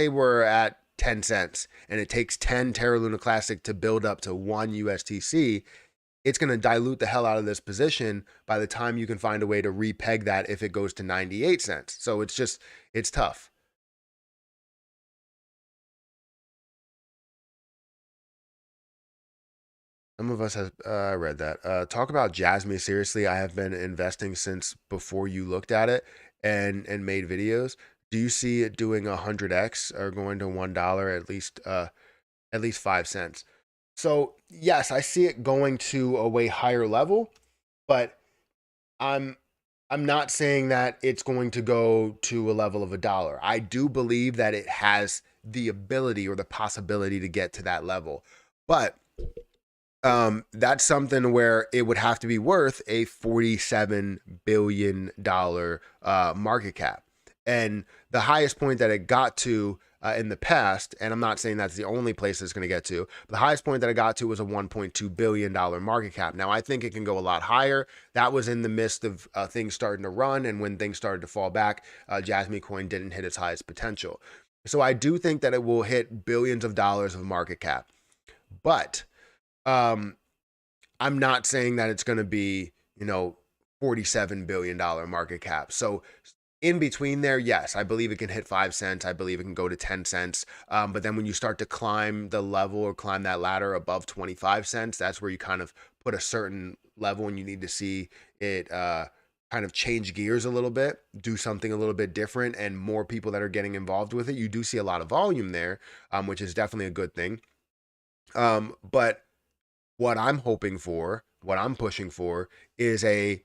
we're at 10 cents and it takes 10 Terra Luna Classic to build up to 1 USTC, it's going to dilute the hell out of this position by the time you can find a way to repeg that if it goes to 98 cents. So it's tough. Some of us have I read that. Talk about Jasmine. Seriously, I have been investing since before you looked at it and made videos. Do you see it doing 100x or going to $1 at least 5 cents? So yes, I see it going to a way higher level, but I'm I'm not saying that it's going to go to a level of $1. I do believe that it has the ability or the possibility to get to that level, but that's something where it would have to be worth a $47 billion market cap. And the highest point that it got to in the past, and I'm not saying that's the only place it's going to get to, but the highest point that it got to was a $1.2 billion market cap. Now, I think it can go a lot higher. That was in the midst of things starting to run. And when things started to fall back, Jasmine Coin didn't hit its highest potential. So I do think that it will hit billions of dollars of market cap. But um, I'm not saying that it's going to be, $47 billion market cap. So in between there, yes, I believe it can hit 5 cents. I believe it can go to 10 cents. But then when you start to climb the level or climb that ladder above 25 cents, that's where you kind of put a certain level and you need to see it kind of change gears a little bit, do something a little bit different, and more people that are getting involved with it. You do see a lot of volume there, which is definitely a good thing. But what I'm hoping for, what I'm pushing for is a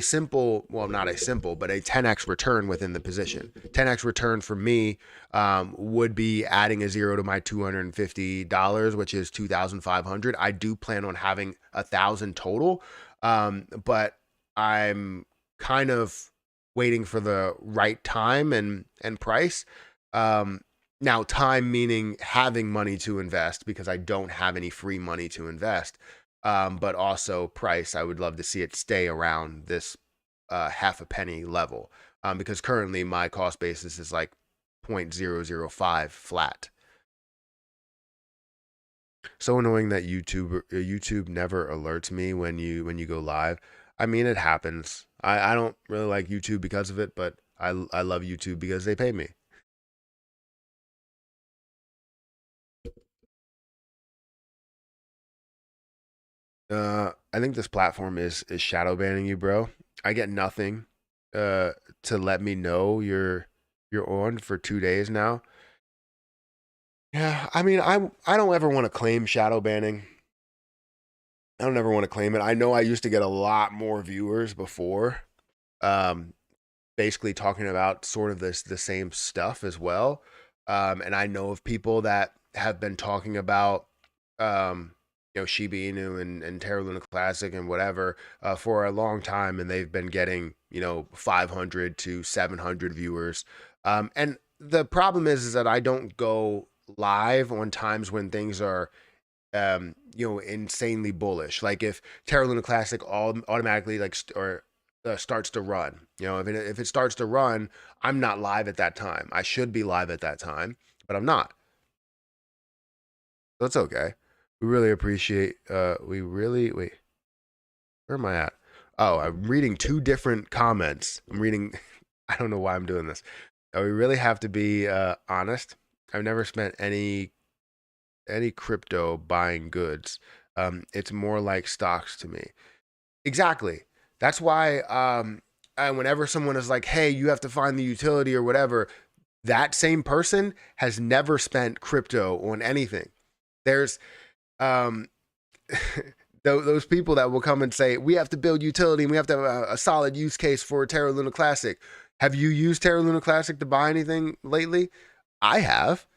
simple, well, not a simple, but a 10x return within the position. 10x return for me would be adding a zero to my $250, which is 2,500. I do plan on having 1,000 total, but I'm kind of waiting for the right time and price. Now, time meaning having money to invest because I don't have any free money to invest. But also price. I would love to see it stay around this half a penny level because currently my cost basis is like 0.005 flat. So annoying that YouTube never alerts me when you go live. I mean, it happens. I don't really like YouTube because of it, but I love YouTube because they pay me. I think this platform is shadow banning you, bro. I get nothing to let me know you're on for 2 days now. Yeah, I mean, I don't ever want to claim shadow banning. I don't ever want to claim it. I know I used to get a lot more viewers before, um, basically talking about sort of the same stuff as well. And I know of people that have been talking about Shiba Inu and Terra Luna Classic and whatever for a long time, and they've been getting 500 to 700 viewers. And the problem is that I don't go live on times when things are insanely bullish. Like if Terra Luna Classic all automatically starts to run. If it starts to run, I'm not live at that time. I should be live at that time, but I'm not. That's okay. We really appreciate. We really wait. Where am I at? Oh, I'm reading two different comments. I'm reading. I don't know why I'm doing this. We really have to be honest. I've never spent any crypto buying goods. It's more like stocks to me. Exactly. That's why and whenever someone is like, "Hey, you have to find the utility or whatever," that same person has never spent crypto on anything. There's um, those people that will come and say, "We have to build utility and we have to have a solid use case for Terra Luna Classic." Have you used Terra Luna Classic to buy anything lately? I have.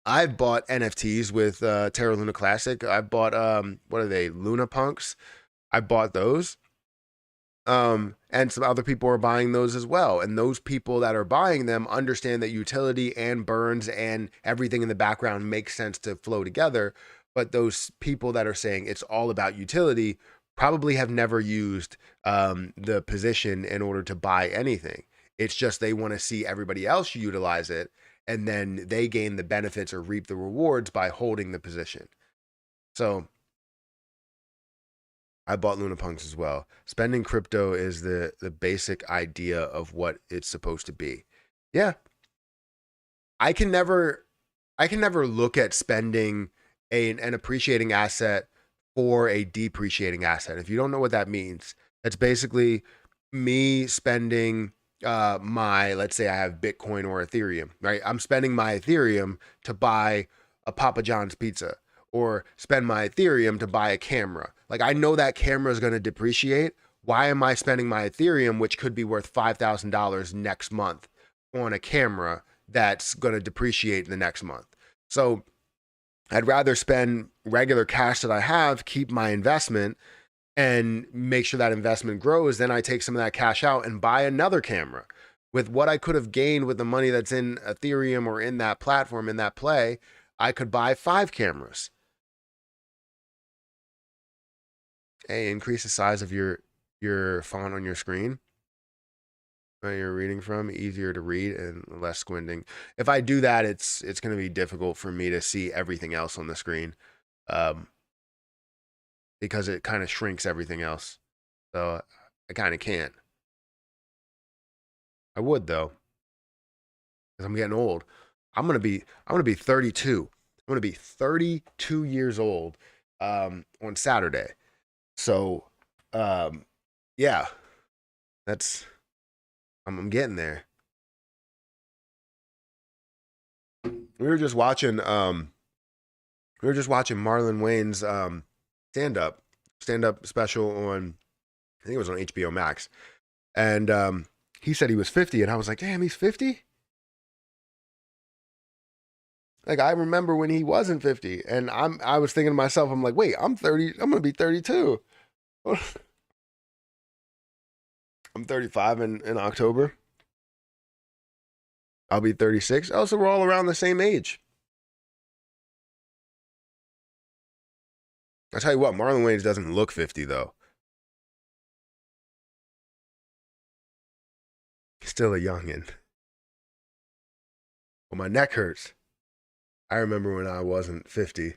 I've bought NFTs with Terra Luna Classic. I bought what are they? Luna Punks. I bought those. And some other people are buying those as well. And those people that are buying them understand that utility and burns and everything in the background makes sense to flow together. But those people that are saying it's all about utility probably have never used the position in order to buy anything. It's just they want to see everybody else utilize it, and then they gain the benefits or reap the rewards by holding the position. So I bought Luna Punks as well. Spending crypto is the basic idea of what it's supposed to be. Yeah, I can never look at spending an appreciating asset for a depreciating asset. If you don't know what that means, that's basically me spending my, let's say I have Bitcoin or Ethereum, right? I'm spending my Ethereum to buy a Papa John's pizza or spend my Ethereum to buy a camera. Like I know that camera is going to depreciate. Why am I spending my Ethereum, which could be worth $5,000 next month, on a camera that's going to depreciate in the next month? So I'd rather spend regular cash that I have, keep my investment, and make sure that investment grows. Then I take some of that cash out and buy another camera. With what I could have gained with the money that's in Ethereum or in that platform, in that play, I could buy 5 cameras. Hey, increase the size of your font on your screen that you're reading from, easier to read and less squinting. If I do that, it's going to be difficult for me to see everything else on the screen, um, because it kind of shrinks everything else. So I kind of can't. I would though, because I'm getting old. I'm gonna be 32. I'm gonna be 32 years old on Saturday. So um, yeah, that's I'm getting there. We were just watching Marlon Wayne's stand up special on, I think it was on HBO Max, and he said he was 50, and I was like, damn, he's 50. Like I remember when he wasn't 50, and I was thinking to myself, I'm like, wait, I'm 30, I'm gonna be 32. I'm 35 in October. I'll be 36. Oh, so we're all around the same age. I tell you what, Marlon Wayans doesn't look 50 though. He's still a youngin'. Well, my neck hurts. I remember when I wasn't 50.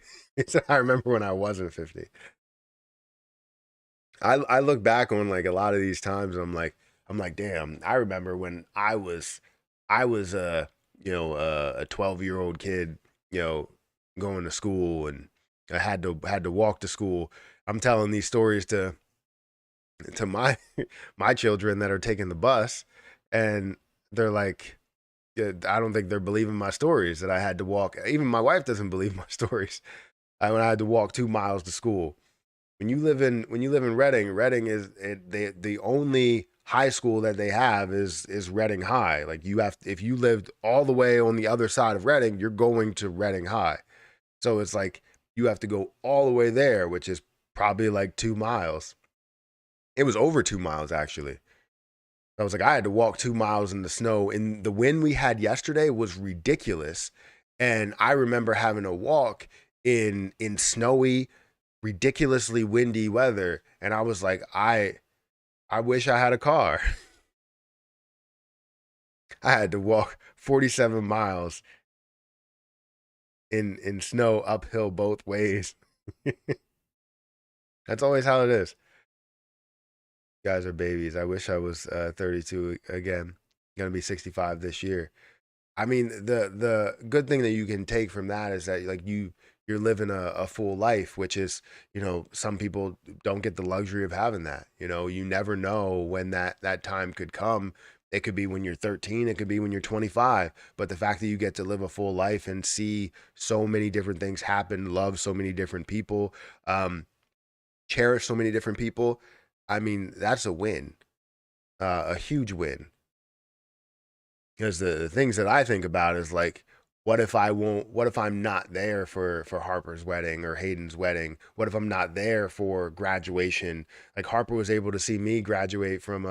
I remember when I wasn't 50. I look back on like a lot of these times, and I'm like, damn. I remember when I was a 12-year-old kid, you know, going to school, and I had to walk to school. I'm telling these stories to my my children that are taking the bus, and they're like, yeah, I don't think they're believing my stories that I had to walk. Even my wife doesn't believe my stories. When I had to walk 2 miles to school. When you live in Reading, Reading is the only high school that they have is Reading High. Like you have, if you lived all the way on the other side of Reading, you're going to Reading High. So it's like you have to go all the way there, which is probably like 2 miles. It was over 2 miles actually. I was like, I had to walk 2 miles in the snow, and the wind we had yesterday was ridiculous. And I remember having to walk in snowy, ridiculously windy weather, and I was like, I wish I had a car. I had to walk 47 miles in snow uphill both ways. That's always how it is. You guys are babies. I wish I was 32 again. Gonna be 65 this year. I mean, the good thing that you can take from that is that like you're living a full life, which is, some people don't get the luxury of having that. You never know when that time could come. It could be when you're 13, it could be when you're 25. But the fact that you get to live a full life and see so many different things happen, love so many different people, cherish so many different people, I mean, that's a win, a huge win. Because the things that I think about is like, what if I'm not there for Harper's wedding or Hayden's wedding? What if I'm not there for graduation? Like Harper was able to see me graduate from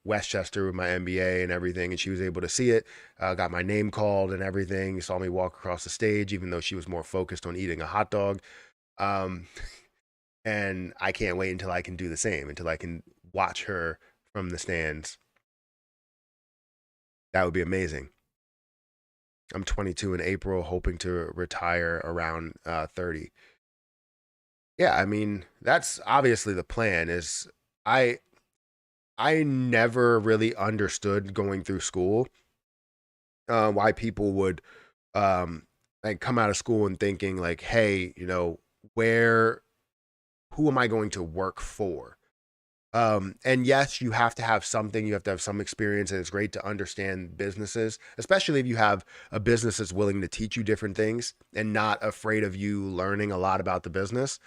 Westchester with my MBA and everything, and she was able to see it. Got my name called and everything. Saw me walk across the stage, even though she was more focused on eating a hot dog. Um, and I can't wait until I can do the same, until I can watch her from the stands. That would be amazing. I'm 22 in April, hoping to retire around 30. Yeah, I mean, that's obviously the plan is I I never really understood going through school why people would um like come out of school and thinking like, hey, where who am I going to work for? And yes, you have to have something, you have to have some experience, and it's great to understand businesses, especially if you have a business that's willing to teach you different things and not afraid of you learning a lot about the business.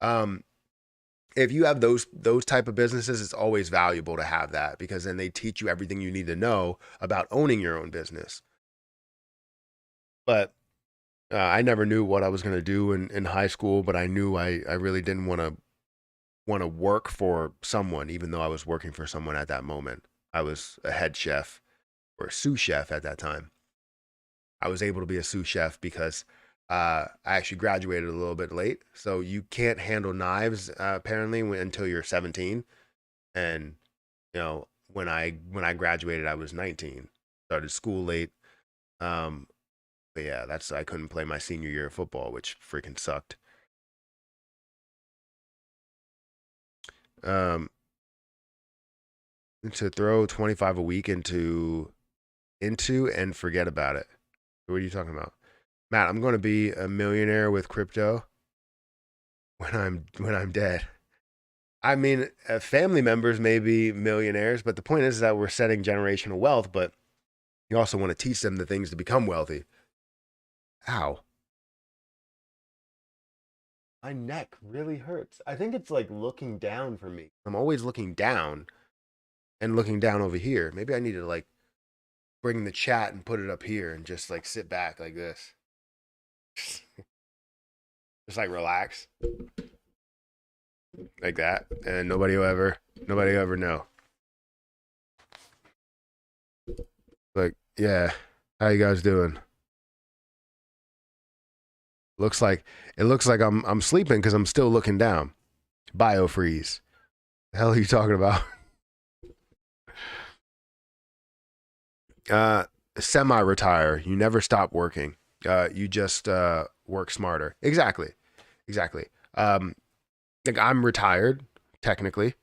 Um, if you have those type of businesses, it's always valuable to have that because then they teach you everything you need to know about owning your own business. But I never knew what I was going to do in high school, but I knew I really didn't want to work for someone, even though I was working for someone at that moment. I was a head chef or a sous chef at that time. I was able to be a sous chef because I actually graduated a little bit late. So you can't handle knives apparently until you're 17. And when I graduated, I was 19. Started school late. Um, but yeah, that's I couldn't play my senior year of football, which freaking sucked. Um, to throw 25 a week into and forget about it. What are you talking about? Matt, I'm going to be a millionaire with crypto when I'm dead. I mean, family members may be millionaires, but the point is that we're setting generational wealth, but you also want to teach them the things to become wealthy. Ow. My neck really hurts. I think it's like looking down for me. I'm always looking down and looking down over here. Maybe I need to like bring the chat and put it up here and just like sit back like this. Just like relax like that, and nobody will ever know. Like, yeah, how you guys doing? Looks like it looks like I'm sleeping because I'm still looking down. Biofreeze. The hell are you talking about? Uh, Semi-retire. You never stop working. You just work smarter. Exactly. Exactly. Like I'm retired technically,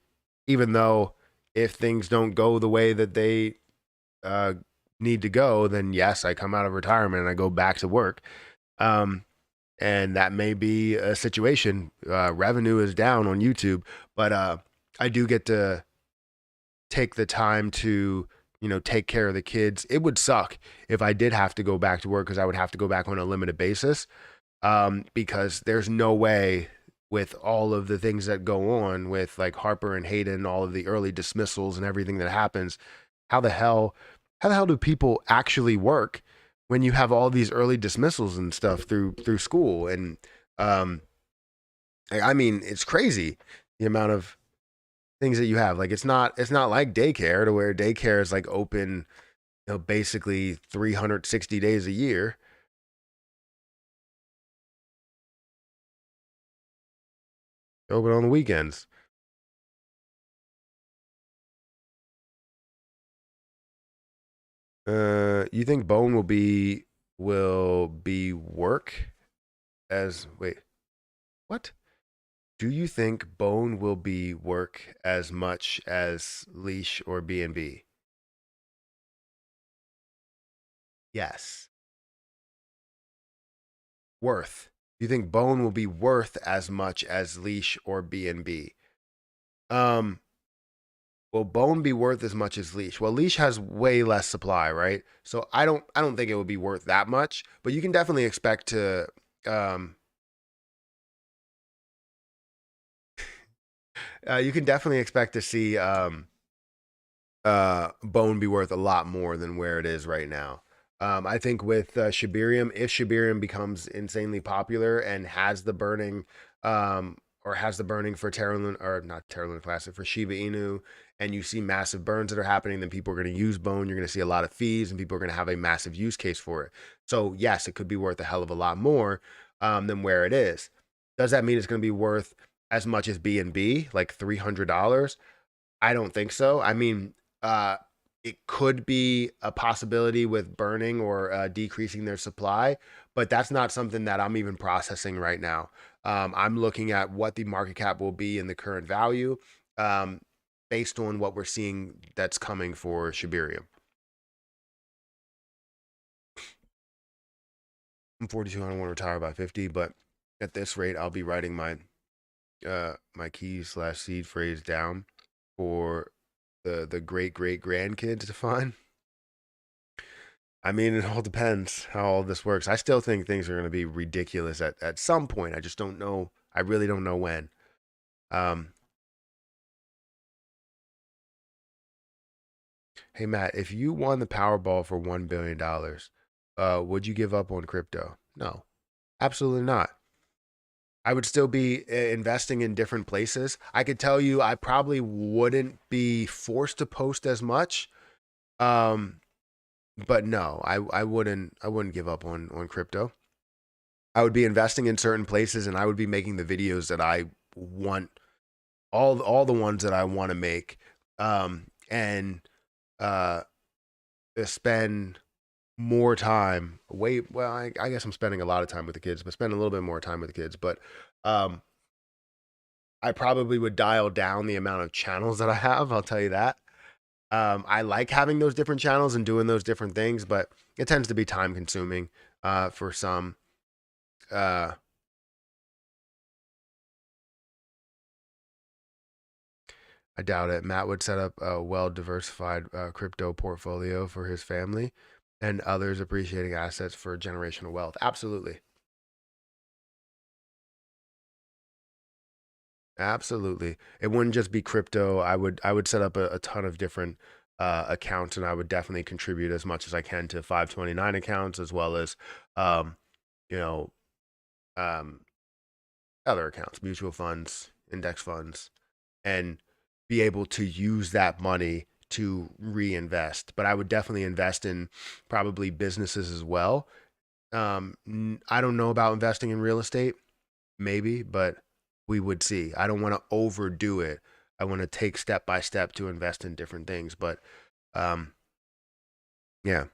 even though if things don't go the way that they uh, need to go, then yes, I come out of retirement and I go back to work. Um, and that may be a situation. Revenue is down on YouTube, but I do get to take the time to take care of the kids. It would suck if I did have to go back to work because I would have to go back on a limited basis. Because there's no way with all of the things that go on with like Harper and Hayden, all of the early dismissals and everything that happens. How the hell, how the hell do people actually work when you have all these early dismissals and stuff through school? And um, I mean, it's crazy the amount of things that you have. Like it's not like daycare to where daycare is like open, basically 360 days a year. Open on the weekends. You think Bone will be work as wait, what? Do you think Bone will be work as much as Leash or B&B? Yes. Worth. Do you think Bone will be worth as much as Leash or B&B? Um, will Bone be worth as much as Leash? Well, Leash has way less supply, right? So I don't think it would be worth that much, but you can definitely expect to um you can definitely expect to see Bone be worth a lot more than where it is right now. I think with Shibarium, if Shibarium becomes insanely popular and has the burning, or has the burning for Terra Luna, or not Terra Luna Classic, for Shiba Inu, and you see massive burns that are happening, then people are going to use Bone. You're going to see a lot of fees, and people are going to have a massive use case for it. So yes, it could be worth a hell of a lot more than where it is. Does that mean it's going to be worth as much as B and B, like $300? I don't think so. I mean, uh, it could be a possibility with burning or decreasing their supply, but that's not something that I'm even processing right now. I'm looking at what the market cap will be in the current value, um, based on what we're seeing that's coming for Shibarium. I'm 42. I don't want to retire by 50, but at this rate, I'll be writing my keys slash seed phrase down for the great great grandkids to find. I mean, it all depends how all this works. I still think things are going to be ridiculous at some point. I just don't know. I really don't know when. Um, hey Matt, if you won the Powerball for $1 billion, would you give up on crypto? No, absolutely not. I would still be investing in different places. I could tell you, I probably wouldn't be forced to post as much. Um, but no, I wouldn't give up on crypto. I would be investing in certain places, and I would be making the videos that I want, all the ones that I want to make, and uh, spend more time. Well, I guess I'm spending a lot of time with the kids, but spend a little bit more time with the kids. But um, I probably would dial down the amount of channels that I have. I'll tell you that. I like having those different channels and doing those different things, but it tends to be time consuming for some. Uh, I doubt it. Matt would set up a well diversified crypto portfolio for his family and others appreciating assets for generational wealth. Absolutely. Absolutely. It wouldn't just be crypto. I would set up a ton of different accounts, and I would definitely contribute as much as I can to 529 accounts as well as um, you know, um, other accounts, mutual funds, index funds, and be able to use that money to reinvest. But I would definitely invest in probably businesses as well. I don't know about investing in real estate, maybe, but we would see. I don't want to overdo it. I want to take step by step to invest in different things. But um, yeah,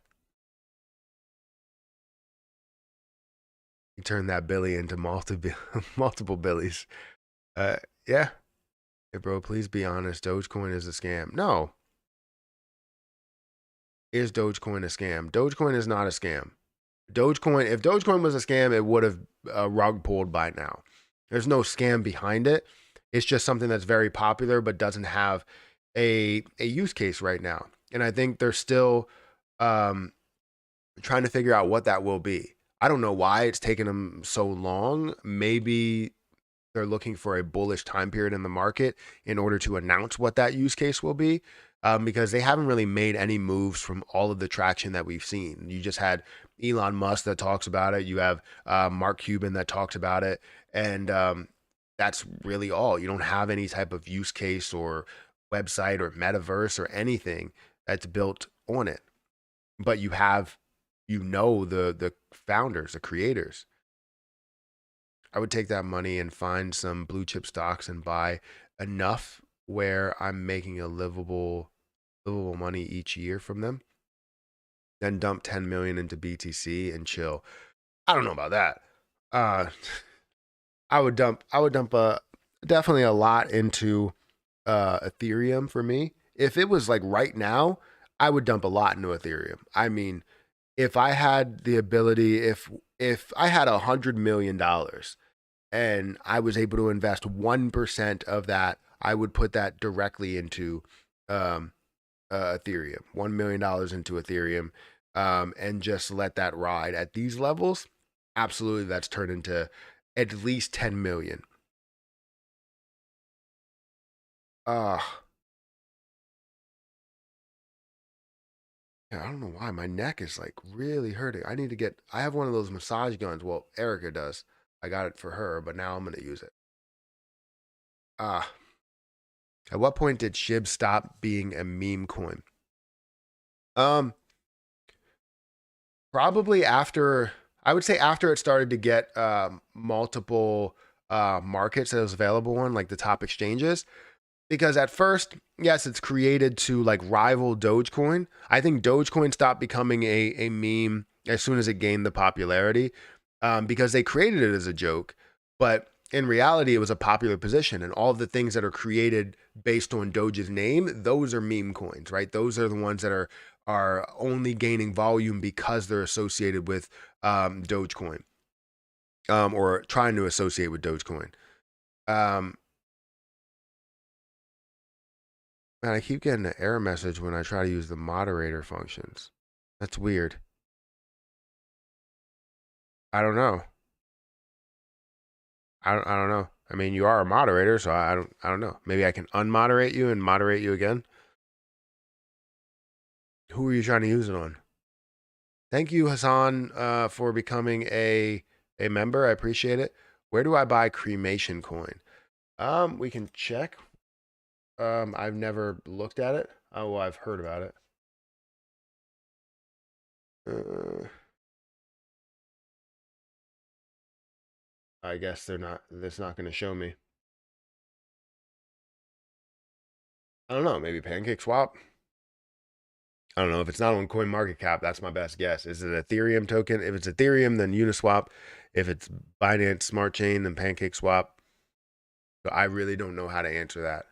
you turn that Billy into multiple multiple Billies. Uh, yeah. Hey, bro, please be honest. Dogecoin is a scam. No, is Dogecoin a scam? Dogecoin is not a scam. Dogecoin, if Dogecoin was a scam, it would have rug pulled by now. There's no scam behind it. It's just something that's very popular but doesn't have a use case right now. And I think they're still um, trying to figure out what that will be. I don't know why it's taken them so long. Maybe they're looking for a bullish time period in the market in order to announce what that use case will be, because they haven't really made any moves from all of the traction that we've seen. You just had Elon Musk that talks about it. You have Mark Cuban that talks about it. And that's really all. You don't have any type of use case or website or metaverse or anything that's built on it. But you have, the founders, the creators. I would take that money and find some blue chip stocks and buy enough where I'm making a livable money each year from them. Then dump 10 million into BTC and chill. I don't know about that. Uh, I would dump definitely a lot into Ethereum for me. If it was like right now, I would dump a lot into Ethereum. I mean, if I had the ability, if I had $100 million and I was able to invest 1% of that, I would put that directly into um, Ethereum, $1 million into Ethereum, and just let that ride at these levels. Absolutely, that's turned into at least 10 million. Uh, yeah, I don't know why my neck is like really hurting. I have one of those massage guns. Well, Erica does. I got it for her, but now I'm going to use it. Ah, at what point did SHIB stop being a meme coin? Um, Probably after, I would say after it started to get multiple markets that it was available on, like the top exchanges. because at first, yes, it's created to like rival Dogecoin. I think Dogecoin stopped becoming a meme as soon as it gained the popularity, because they created it as a joke, but in reality, it was a popular position, and all of the things that are created based on Doge's name, those are meme coins, right? Those are the ones that are only gaining volume because they're associated with Dogecoin, or trying to associate with Dogecoin. Um, Man, I keep getting an error message when I try to use the moderator functions. That's weird. I don't know. I don't know. I mean, you are a moderator, so I don't know. Maybe I can unmoderate you and moderate you again. Who are you trying to use it on? Thank you, Hassan, for becoming a member. I appreciate it. Where do I buy cremation coin? We can check. I've never looked at it. Oh, well, I've heard about it. Uh, I guess they're not. That's not going to show me. I don't know. Maybe Pancake Swap. I don't know if it's not on CoinMarketCap. That's my best guess. Is it Ethereum token? If it's Ethereum, then Uniswap. If it's Binance Smart Chain, then Pancake Swap. So I really don't know how to answer that.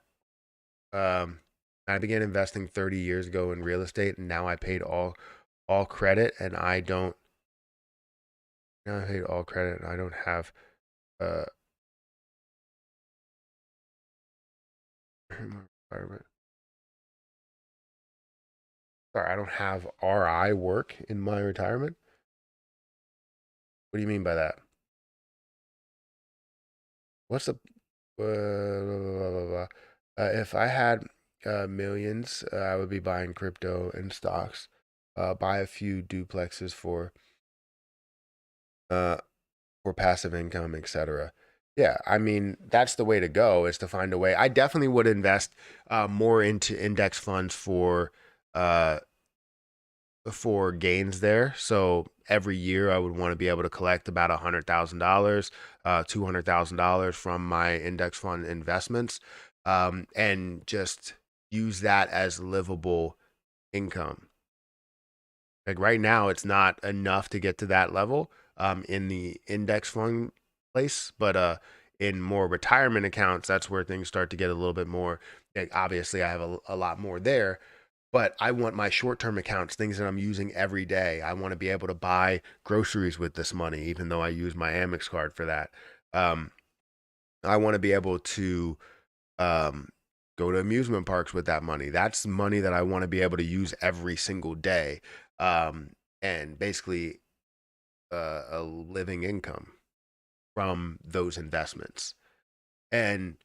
I began investing 30 years ago in real estate, and now I paid all credit, and I don't. Now I paid all credit, and I don't have uh retirement. Sorry, I don't have RI work in my retirement. What do you mean by that? What's the blah, blah, blah. If I had millions, I would be buying crypto and stocks. Buy a few duplexes uh, for passive income, etc. Yeah, I mean that's the way to go. Is to find a way. I definitely would invest more into index funds uh, for gains there. So every year I would want to be able to collect about $100,000, $200,000 from my index fund investments, and just use that as livable income. Like right now, it's not enough to get to that level in the index fund place, but in more retirement accounts, that's where things start to get a little bit more. Like obviously, I have a lot more there, but I want my short-term accounts, things that I'm using every day. I want to be able to buy groceries with this money, even though I use my Amex card for that. Um, I want to be able to um, go to amusement parks with that money. That's money that I want to be able to use every single day, and basically a living income from those investments. And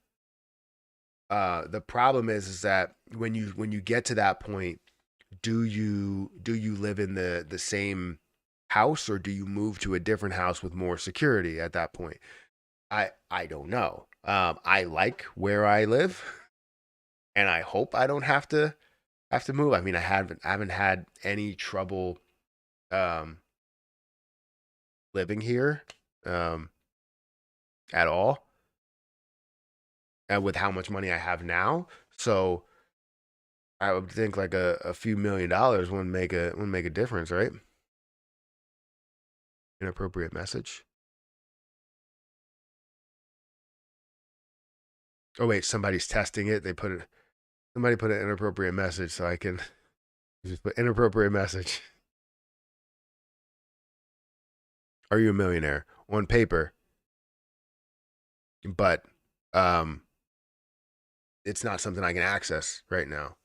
the problem is that when you get to that point, do you live in the same house, or do you move to a different house with more security at that point? I don't know. I like where I live, and I hope I don't have to move. I mean, I haven't had any trouble um, living here um, at all, and with how much money I have now. So I would think like a few $1 million wouldn't make a difference, right? Inappropriate message. Oh wait, somebody's testing it. Somebody put an inappropriate message, so I can just put inappropriate message. Are you a millionaire? On paper, but um, it's not something I can access right now.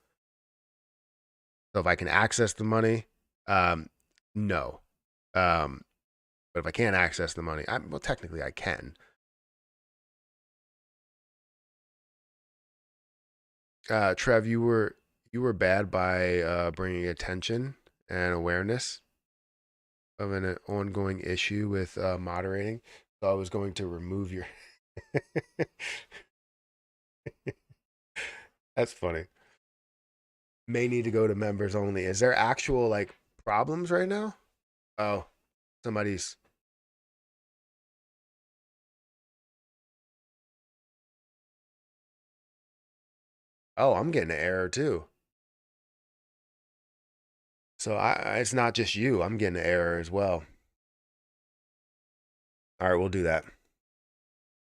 So if I can access the money, um, no. Um, but if I can't access the money, well, technically I can. Trev, you were bad by bringing attention and awareness of an ongoing issue with moderating. So I was going to remove your. That's funny. May need to go to members only. Is there actual like problems right now? Oh, somebody's. Oh, I'm getting an error too. So it's not just you. I'm getting an error as well. All right, we'll do that.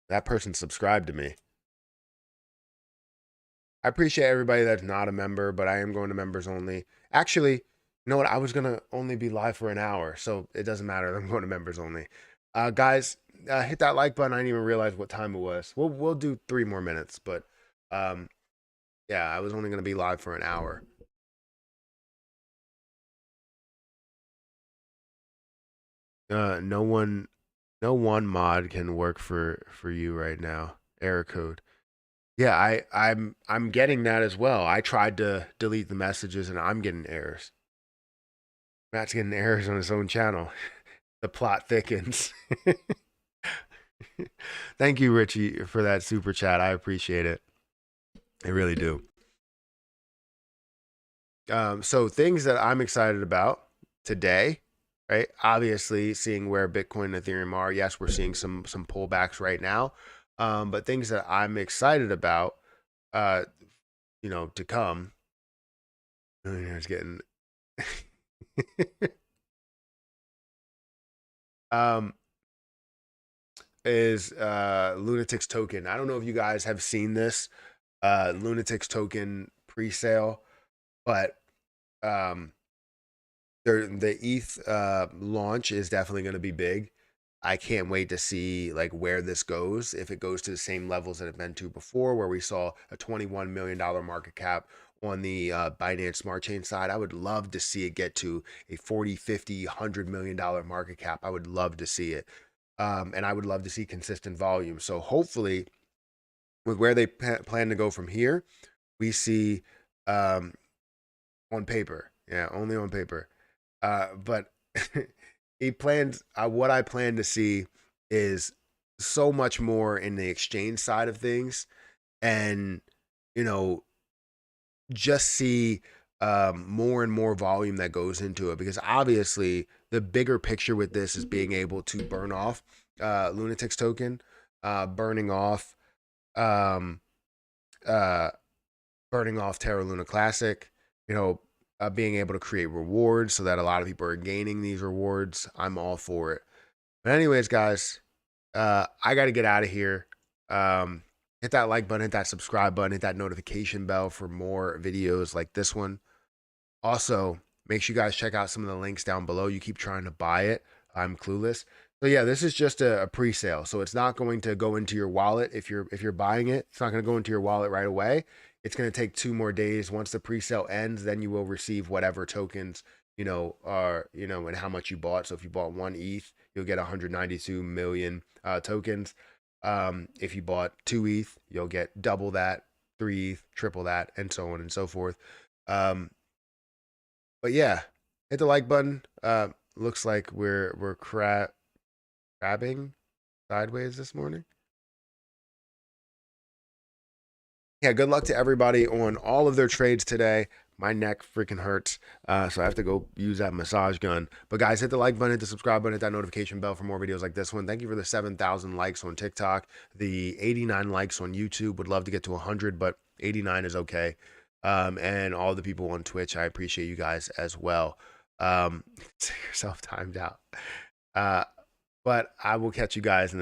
That person subscribed to me. I appreciate everybody that's not a member, but I am going to members only. Actually, you know what? I was gonna only be live for an hour, so it doesn't matter. I'm going to members only. Guys, hit that like button. I didn't even realize what time it was. We'll do 3 more minutes, but um, yeah, I was only gonna be live for an hour. No one, no one mod can work for you right now. Error code. Yeah, I'm getting that as well. I tried to delete the messages and I'm getting errors. Matt's getting errors on his own channel. The plot thickens. Thank you, Richie, for that super chat. I appreciate it. I really do. So things that I'm excited about today, right? Obviously, seeing where Bitcoin and Ethereum are. Yes, we're seeing some pullbacks right now, but things that I'm excited about, uh, to come. It's getting. um, is Lunatic's token. I don't know if you guys have seen this Lunatic's token pre-sale, but um, the ETH launch is definitely going to be big. I can't wait to see like where this goes. If it goes to the same levels that it's been to before, where we saw a $21 million market cap on the Binance Smart Chain side, I would love to see it get to a 40, 50, $100 million market cap. I would love to see it. And I would love to see consistent volume. So hopefully, with where they plan to go from here, we see um, on paper, yeah, only on paper. But he plans. What I plan to see is so much more in the exchange side of things, and you know, just see more and more volume that goes into it. Because obviously, the bigger picture with this is being able to burn off Lunatic's token, burning off um, uh, burning off Terra Luna Classic, you know, being able to create rewards so that a lot of people are gaining these rewards. I'm all for it. But anyways, guys, I got to get out of here. Um, hit that like button, hit that subscribe button, hit that notification bell for more videos like this one. Also, make sure you guys check out some of the links down below. You keep trying to buy it. I'm clueless. So yeah, this is just a pre-sale. So it's not going to go into your wallet if you're buying it. It's not going to go into your wallet right away. It's going to take 2 more days. Once the pre-sale ends, then you will receive whatever tokens, are, and how much you bought. So if you bought 1 ETH, you'll get 192 million tokens. If you bought 2 ETH, you'll get double that, 3 ETH, triple that, and so on and so forth. But yeah, hit the like button. Looks like we're crabbing sideways this morning. Yeah, good luck to everybody on all of their trades today. My neck freaking hurts, so I have to go use that massage gun. But guys, hit the like button, hit the subscribe button, hit that notification bell for more videos like this one. Thank you for the 7,000 likes on TikTok, the 89 likes on YouTube. Would love to get to 100, but 89 is okay. And all the people on Twitch, I appreciate you guys as well. Yourself timed out. But I will catch you guys in the